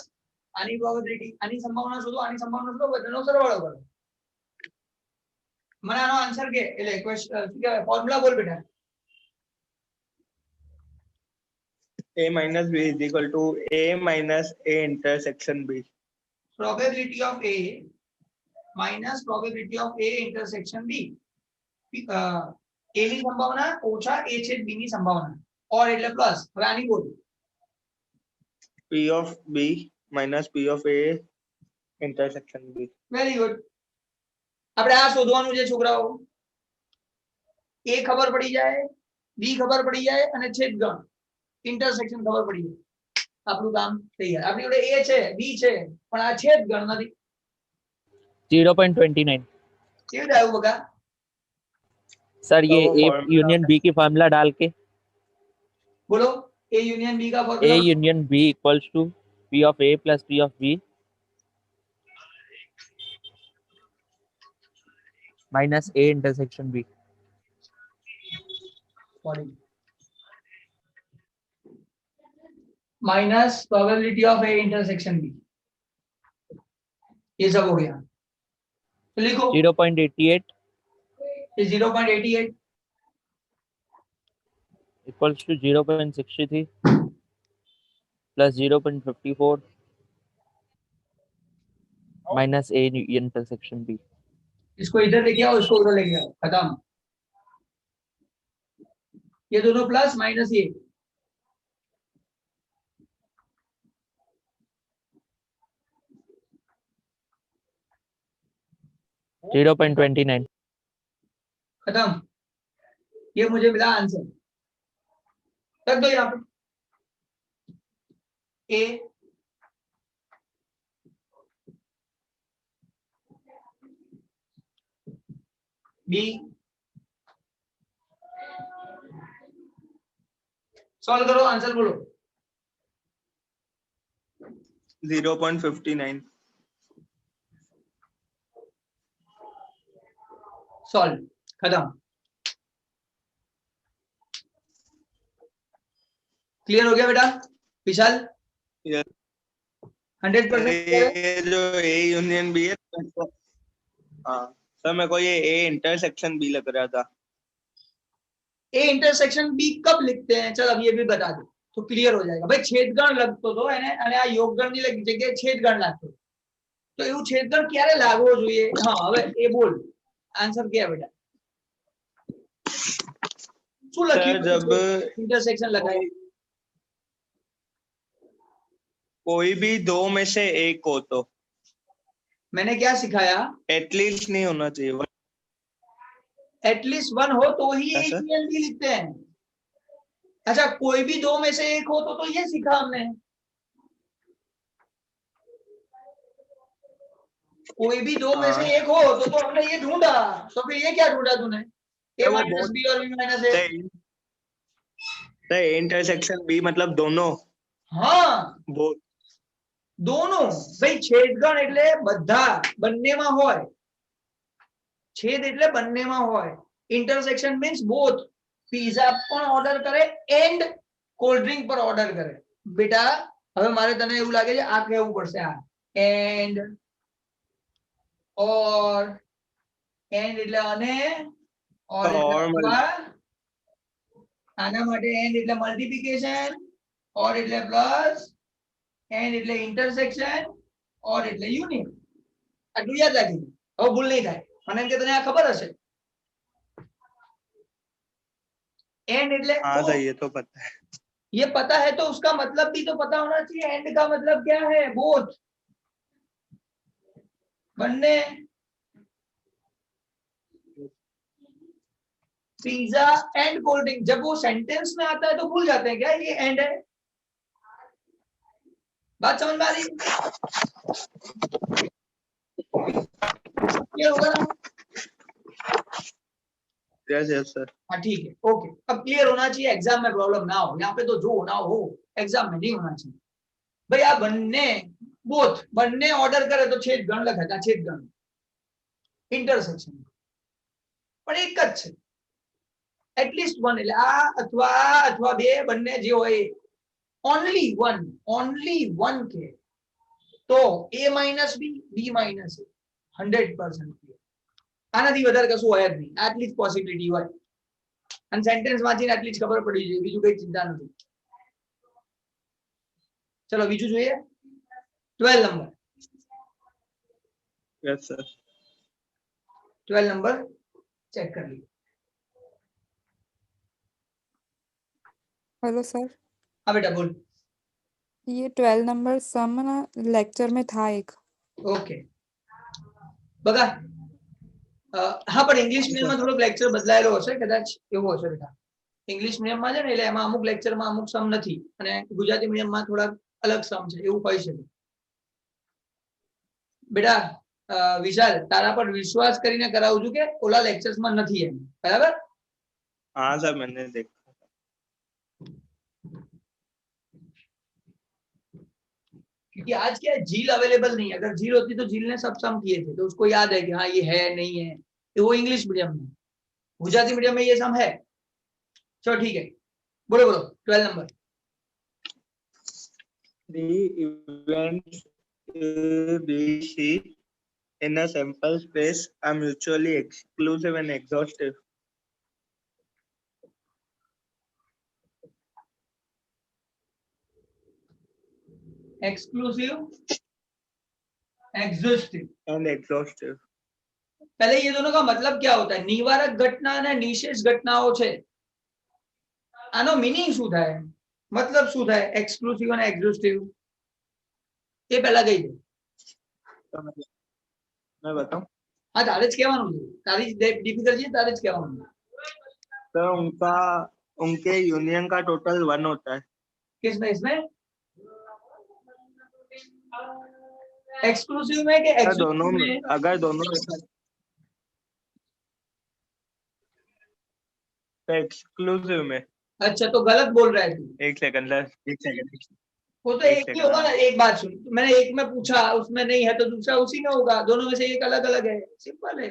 આની પ્રોબેબિલિટી, આની સંભાવના શોધો, આની સંભાવના શોધો, બધાનો સરવાળો કરો. મને આનો આન્સર કે એટલે ક્વેશ્ચન શું કહેવાય, ફોર્મ્યુલા બોલ બેટા. A minus B is equal to A minus A intersection B. Probability of A minus probability of A intersection B. A ની સંભાવના ઓછા A છેદ B ની સંભાવના, ઓર એટલે પ્લસ. હવે આની બોલ. P of B minus P of A intersection B. Very good. આપણે આ શોધવાનું છે છોકરાઓ. A ખબર પડી જાય, B ખબર પડી જાય અને છેદગણ ઇન્ટરસેક્શન ખબર પડી જાય, આપણું કામ થઈ જાય. આપણી જોડે A છે, B છે, પણ આ છેદગણ નથી. 0.29 કેવી રીતે આવ્યું બકા? सर ये तो वो A formula यूनियन B की फार्मूला डाल के બોલો. A યુનિયન B का A formula union B equals to P of A plus P of B minus A intersection B. Minus probability of A intersection B. ये सब हो गया. तो लिखो 0.88 ये 0.88 equals to 0.63 plus 0.54 minus A intersection B. इसको इधर लेके आओ, इसको उधर लेके आओ, खत्म. ये दोनों प्लस माइनस ये 0.29 खत्म. ये मुझे मिला आंसर. रख दो यहाँ पे. ए बी सॉल्व करो, आंसर बोलो. 0.59. सॉल्व. खत्म. क्लियर हो गया बेटा विशाल? Yes. 100% ये जो A यूनियन B है, हाँ सर मेरे को ये A इंटरसेक्शन B लग रहा था. ए इंटरसेक्शन बी कब लिखते हैं, चल अब ये भी बता दो तो क्लियर हो जाएगा. भाई छेदगण लगतो तो એને અને આ યોગગણની લગી જગ્યાએ છેદગણ લાગતો, તો એવું છેદગણ ક્યારે લાગવો જોઈએ? હા હવે એ બોલ, આન્સર क्या બેટા? શું सर લખ્યું? जब इंटरसेक्शन लगाए. कोई भी दो में से एक हो तो मैंने क्या सिखाया? एटलीस्ट नहीं होना चाहिए. एटलीस्ट वन हो तो ही अच्छा। यूनियन भी लिखते हैं. अच्छा कोई भी दो में से एक हो तो ये सीखा हमने. कोई भी दो में से हाँ। एक हो तो हमने ये ढूंढा. तो फिर ये क्या ढूंढा तूने? ए वो माइनस बहुत- बी और बी माइनस ए. इंटरसेक्शन B मतलब दोनों. हाँ वो दोनों. भाई छेदगण એટલે બધા બંનેમાં હોય. છેદ એટલે બંનેમાં હોય. Intersection means both. पिज्जा પણ ઓર્ડર કરે એન્ડ કોલ્ડ ડ્રિંક પર ઓર્ડર કરે. બેટા હવે મારે તને એવું લાગે છે આ કહેવું પડશે, આ એન્ડ ઓર. એન્ડ એટલે અને ઓર એટલે Or અથવા. આના માટે એન્ડ એટલે મલ્ટીપ્લિકેશન, ઓર એટલે પ્લસ, એન્ડ એટલે ઇન્ટરસેક્શન, ઓર એટલે યુનિયન. આટલું યાદ રાખી. હવે ભૂલ નહીં થાય. મને એમ કે તને આ ખબર હશે. एंड એટલે हाँ सर ये तो पता है. ये पता है तो उसका मतलब भी तो पता होना चाहिए. एंड का मतलब क्या है? बोथ. बनने. पिज्जा एंड कोल्ड ड्रिंक जब वो सेंटेंस में आता है तो भूल जाते हैं क्या ये एंड है. बात समझ में आ रही है? ये होगा ना? Yes yes sir. हाँ ठीक है ओके. अब क्लियर होना चाहिए, एग्जाम में प्रॉब्लम ना हो. यहाँ पे तो जो होना हो एग्जाम में नहीं होना चाहिए. भाई आ बनने बोथ बनने ऑर्डर करे तो छेदगण लखेगा. छेदगण ઇન્ટરસેક્શન પણ એક જ છે, એટલીસ્ટ વન, એટલે આ અથવા બે બંને જે હોય ઓનલી વન કે તો a minus B minus a 100%. આનાથી વધારે કશું હોય જ નહીં, આટલી જ પોસિબિલિટી હોય અને સેન્ટેન્સ વાંચીને આટલી જ ખબર પડી જાય, બીજું કઈ ચિંતા નથી. ચલો બીજું જોઈએ, 12 નંબર. Yes, sir. 12 नंबर चेक कर लीजिए. हेलो सर, हाँ बेटा बोल. ये 12 नंबर सम ना लेक्चर में था एक. ओके बघा હા પણ ઇંગ્લિશ મીડિયમમાં થોડોક લેક્ચર બદલાયેલો હશે, કદાચ એવું હશે બેટા. ઇંગ્લિશ મીડિયમમાં છે ને એટલે એમાં અમુક લેક્ચરમાં અમુક સમ નથી અને ગુજરાતી મીડિયમમાં થોડા અલગ સમ છે, એવું હોઈ શકે. બેટા વિશાલ, તારા પર વિશ્વાસ કરીને કરાવું છું કે ઓલા લેક્ચર્સમાં નથી એમ, બરાબર? हाँ सर, मैंने देखा. क्योंकि आज क्या है, झील अवेलेबल नहीं है. अगर झील होती तो झील ने सब सम किए थे, तो उसको याद है कि हाँ ये है नहीं है. तो वो इंग्लिश मीडियम में, गुजराती मीडियम में ये सम है. चलो ठीक है, बोलो बोलो 12 number. The events A, B, C in a sample space are mutually exclusive and exhaustive. Exclusive, exhaustive And exhaustive. पहले ये दोनों का मतलब क्या होता है? निवारक घटना અને નિશેષ ઘટનાઓ છે, આનો મીનિંગ શું થાય, मतलब શું થાય એક્સક્લુસિવ અને એક્ઝોસ્ટિવ, એ પહેલા કહી દે. तो मैं बताऊं. હા તારે જ કહેવાનું છે, તારી જ ડિફિકલ્ટી છે, તારે જ કહેવાનું છે. तो उनके यूनियन का टोटल 1 होता है. किसमें? इसमें एक्सक्लूसिव में कि सर दोनों एक्सक्लूसिव में, में? अगर दोनों एक्सक्लूसिव में. अच्छा तो गलत बोल रहा है तू. एक सेकंड सर, एक सेकंड. वो तो एक एक ही सेकंड, होगा हाँ. ना. एक बात सुन, मैंने एक में पूछा, उसमें नहीं है तो दूसरा उसी में होगा, दोनों में से एक अलग अलग है, सिंपल है,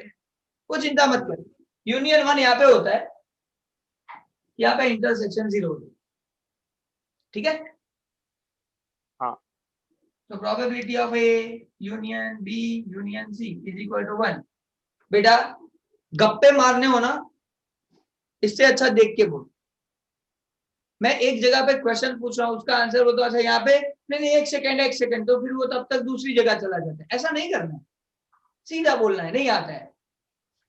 वो चिंता मत कर. यूनियन 1 यहाँ पे होता है, यहाँ पे इंटरसेक्शन 0 होता है, ठीक है? हाँ. तो probability of A union B union C is equal to 1. बेटा गप्पे मारने हो ना, इससे अच्छा देख के बोल. मैं एक जगह पे क्वेश्चन पूछ रहा हूँ, उसका आंसर हो तो अच्छा यहाँ पे नहीं, एक सेकंड, तो फिर वो तब तक दूसरी जगह चला जाता है. ऐसा नहीं करना है, सीधा बोलना है. नहीं आता है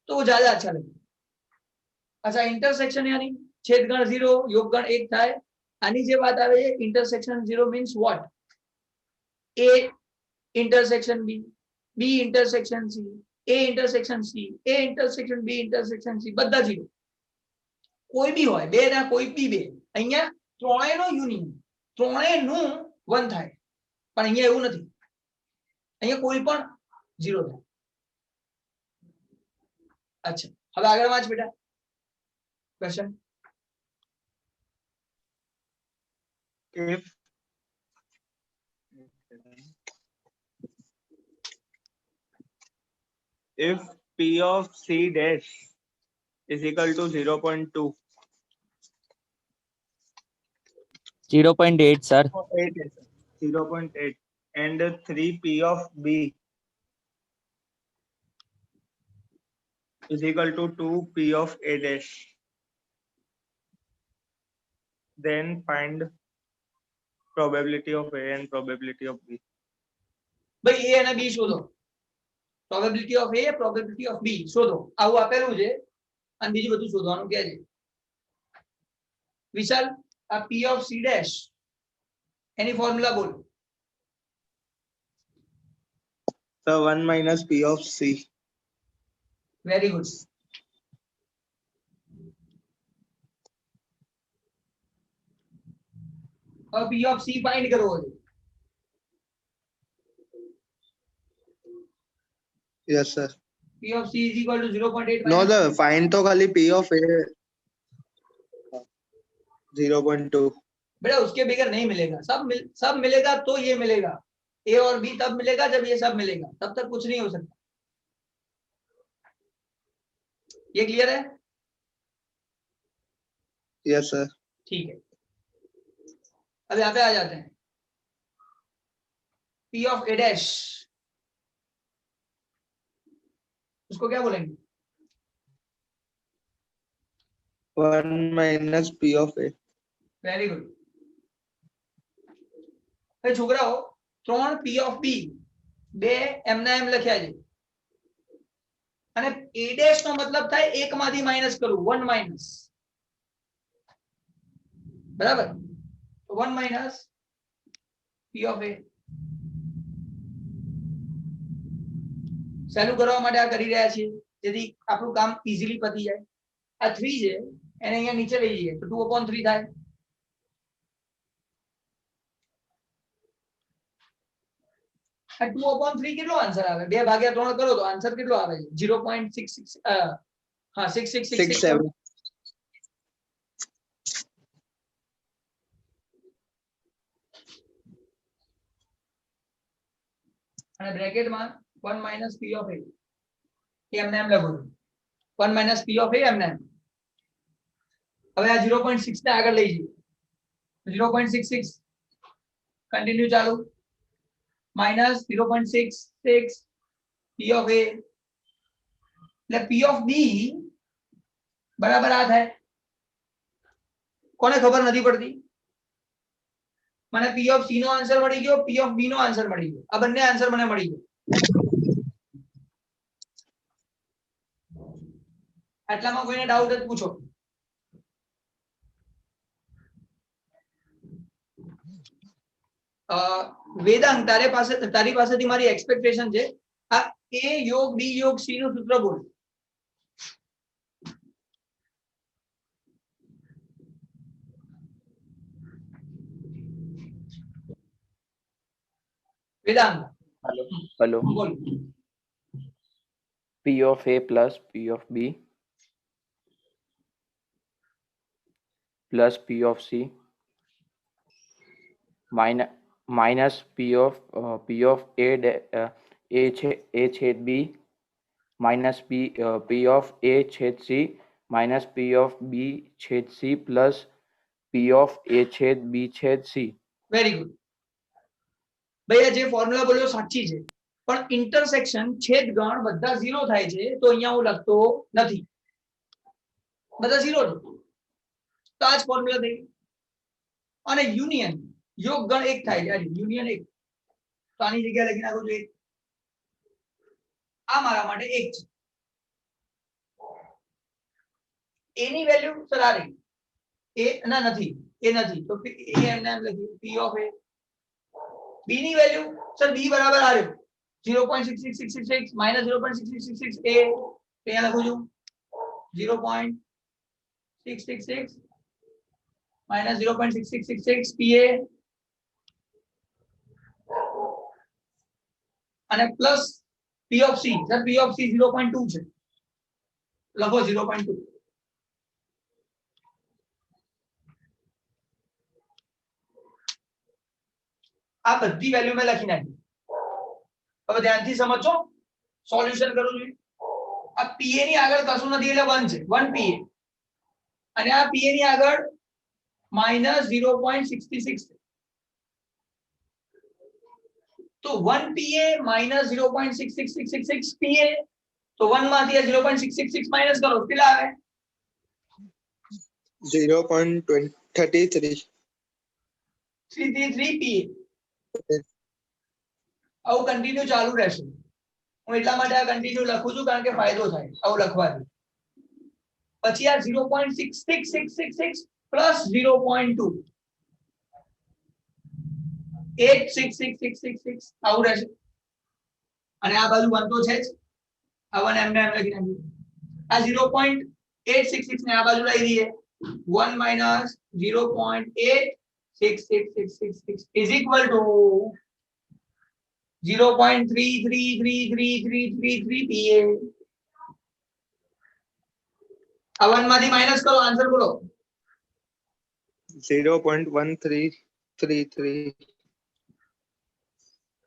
तो वो ज्यादा अच्छा लगेगा. अच्छा इंटरसेक्शन यानी छेदगण 0 योगगण 1 થાય. આની જે વાત આવે છે intersection 0 means what? A intersection B, B intersection C, A intersection C, A intersection B intersection C, બધા 0. કોઈ બી હોય, બે ના કોઈ બી બે. અહીંયા ત્રણેયનો યુનિયન, ત્રણેયનું 1 થાય, પણ અહીંયા એવું નથી, અહીંયા કોઈ પણ 0 થાય. अच्छा હવે આગળ વાંચ બેટા question. If P of C dash is equal to 0.2. 0.8 sir. 0.8 and 3P of B is equal to 2P of A dash. Then find probability of A and probability of B. ભાઈ A અને B શોધો. Probability of A, probability of B શોધો. આવું આપેલું છે અને બીજું બધું શોધવાનું કહે છે. વિશાલ આ P of C dash any formula બોલ. So 1 minus P of C. Very good. और P of C फाइंड करो. Yes sir. P of C is equal to 0.8. No, the find तो खाली P of A 0.2. बेटा उसके बगैर नहीं मिलेगा. सब मिलेगा तो ये मिलेगा. A और B तब मिलेगा जब ये सब मिलेगा, तब तक कुछ नहीं हो सकता. ये क्लियर है? Yes, sir. ठीक है, अब यहाँ पे आ जाते हैं। P of A dash, उसको क्या बोलेंगे? 1 minus P of A. Very good. હવે છોકરાઓ 3 P of B, 2 M ના M લખ્યા છે અને A dash નો મતલબ થાય એક માંથી માઈનસ કરું, 1 માઈનસ, બરાબર? તો 1 માઈનસ P of A ચાલુ કરવા માટે આ કરી રહ્યા છીએ જેથી આપણું કામ ઈઝીલી પતી જાય। આ 3 છે એને અહીંયા નીચે લઈ જઈએ તો 2/3 થાય। આ 2/3 કેટલો આન્સર આવે? 2 ભાગ્યા 3 કરો તો આન્સર કેટલો આવે છે? 0.66 હા 6666 67. અને બ્રેકેટમાં 1 માઈનસ P of A એમને એમ લખો, 1 માઈનસ P of A એમને એમ। હવે આ 0.6 ને આગળ લઈ જઈએ, 0.66 કન્ટિન્યુ ચાલુ, માઈનસ 0.66 P of A, એટલે P of B બરાબર આ થાય। કોને ખબર નથી પડતી? મને P of C નો આન્સર મળી ગયો, P of B નો આન્સર મળી ગયો, આ બંને આન્સર મને મળી ગયો। આટલામાં કોઈને ડાઉટ જ પૂછો। વેદાંત તારી પાસેથી મારી એક્સપેક્ટેશન છે આ A યોગ B યોગ C નું સૂત્ર બોલ। વેદાંત Hello. બોલ। P of A plus P of B plus P of C minus P of A छेद B minus P of A छेद C minus P of B छेद C plus P of A छेद B छेद C। Very good ભાઈ, આ જે formula બોલ્યો સાચી છે પણ ઇન્ટરસેક્શન છેદ ગણ બધા 0 થાય છે તો અહીંયા હું લખતો નથી, બધા 0 છે તો આ જ ફોર્મ્યુલા થઈ। અને યુનિયન યોગ ગણ 1 થાય છે, યુનિયન 1 તો આની જગ્યાએ લખી નાખો છો 1, આ મારા માટે 1 છે। A ની વેલ્યુ સર આ રહી, એ ના નથી, એ નથી તો A એમને એમ લખી P of A। B ની વેલ્યુ સર B બરાબર આ રહ્યો 0.6666 minus 0.6666 A, તો અહીંયા લખું છું 0.666 minus 0.6666 PA અને plus P of C, sir P of C 0.2 છે, લખો 0.2। આ બધી વેલ્યુ મેં લખી નાખી। હવે ધ્યાનથી સમજો, સોલ્યુશન કરું છું। આ PA ની આગળ કશું નથી એટલે 1 છે, 1 PA અને આ PA ની આગળ -0.66 તો 1 PA minus 0.66666 PA તો 1 માંથી આ 0.666 માઈનસ કરો કેટલા આવે? 0.33. 333 PA। આવું કન્ટિન્યુ ચાલુ રહેશે। હું એટલા માટે આ કન્ટિન્યુ લખું છું કારણ કે ફાયદો થાય આવું લખવાથી। પછી આ 0.66666 પ્લસ 0.2 86666 આવું રહેશે અને આ બાજુ 1 તો છે જ, આ 1 એમને એમ લખી નાખ્યું। આ 0.866 ને આ બાજુ લઈ દઈએ, 1 minus 0.86666 is equal to 0.333333 PA। આ 1 માંથી માઈનસ કરો, આન્સર બોલો। 0.1333.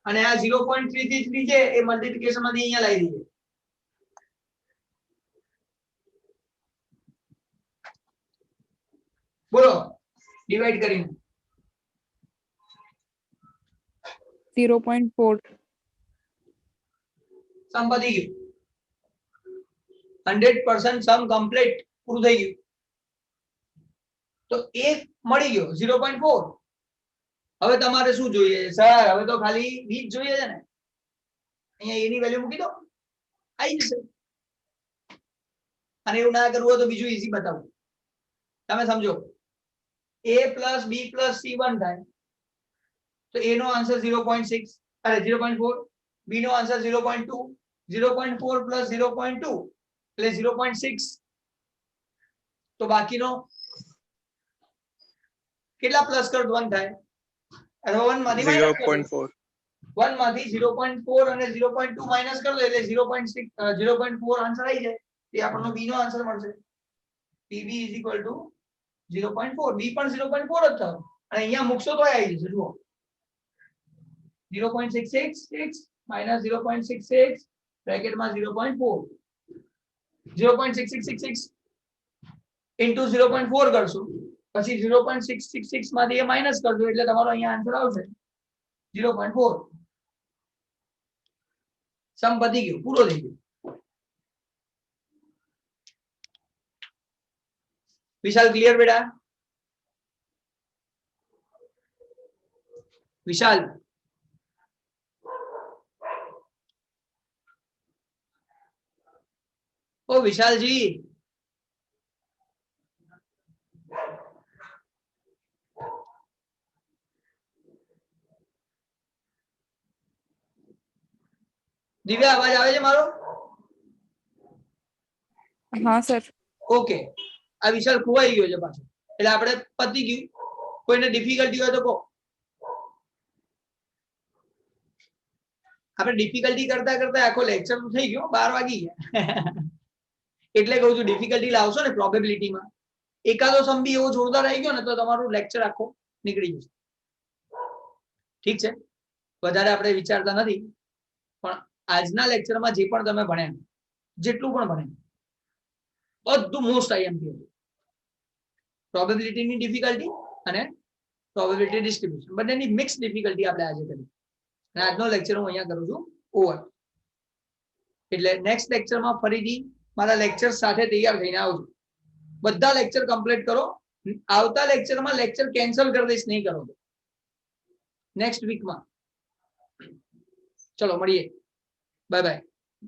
અને આ 0.333 છે એ મલ્ટીપ્લિકેશન માંથી અહીંયા લઈ દઈએ બોલો ડિવાઈડ કરીને 0.4 સમ પતી ગયું 100% સમ કમ્પ્લીટ પૂરું થઈ ગયું તો એક મળી ગયો 0.4 હવે તમારે શું જોઈએ સર હવે તો ખાલી b જ જોઈએ છે ને અહીંયા a ની વેલ્યુ મૂકી દો આવી જશે અને એવું ના કરવું હોય તો બીજું ઈઝી બતાવું તમે સમજો a plus b plus c 1 થાય તો a નો આન્સર 0.6 અરે 0.4 b નો આન્સર 0.2 0.4 plus 0.2 એટલે 0.6 તો બાકીનો કેટલા પ્લસ કર 1 થાય અને 1 માંથી minus કરો. 0.4. 1 માંથી 0.4 અને 0.2 માઈનસ કરો એટલે 0.6 0.4 આન્સર આવી જાય એ આપણનો b નો આન્સર મળશે pb = 0.4 b પણ 0.4 જ થયો અને અહીંયા મૂકશો તો આવી જશે જુઓ 0.666 minus 0.66 બ્રેકેટમાં 0.4 0.6666 into 0.4 કરશો પછી 0.666 માંથી એ માઈનસ કરજો એટલે તમારો અહીંયા આન્સર આવશે 0.4 સમ પતી ગયો પૂરો થઈ ગયો વિશાલ ક્લિયર બેટા વિશાલ ओ विशाल जी દિવ્યા અવાજ આવે છે મારો હા સર ઓકે આ વિશાલ ખોવાઈ ગયો છે પાછો એટલે આપણે પતી ગયું કોઈને ડિફિકલ્ટી હોય તો કહો આપણે ડિફિકલ્ટી કરતા કરતા આખો લેક્ચર થઈ ગયો 12 વાગી ગયા એટલે કહું છું ડિફિકલ્ટી લાવશો ને પ્રોબેબિલિટીમાં એકાદો સમ બી એવો જોરદાર આવી ગયો ને તો તમારું લેક્ચર આખો નીકળી જશે ઠીક છે વધારે આપણે વિચારતા નથી પણ આજના લેક્ચરમાં જે પણ તમે ભણ્યા જેટલું પણ ભણ્યા બધું મોસ્ટ આઈએમપી પ્રોબેબિલિટીની ડિફિકલ્ટી અને પ્રોબેબિલિટી ડિસ્ટ્રીબ્યુશન બંનેની મિક્સ ડિફિકલ્ટી આપણે આજે કરી અને આજનો લેક્ચર હું અહીંયા કરું છું ઓવર એટલે નેક્સ્ટ લેક્ચરમાં ફરીથી મારા લેક્ચર સાથે તૈયાર થઈને આવજો બધા લેક્ચર કમ્પ્લીટ કરો આવતા લેક્ચરમાં લેક્ચર કેન્સલ કરી દઈશ નહીં કરો નેક્સ્ટ વીકમાં ચલો મળીએ bye bye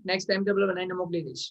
next time table બનાવીને મોકલી દઈશ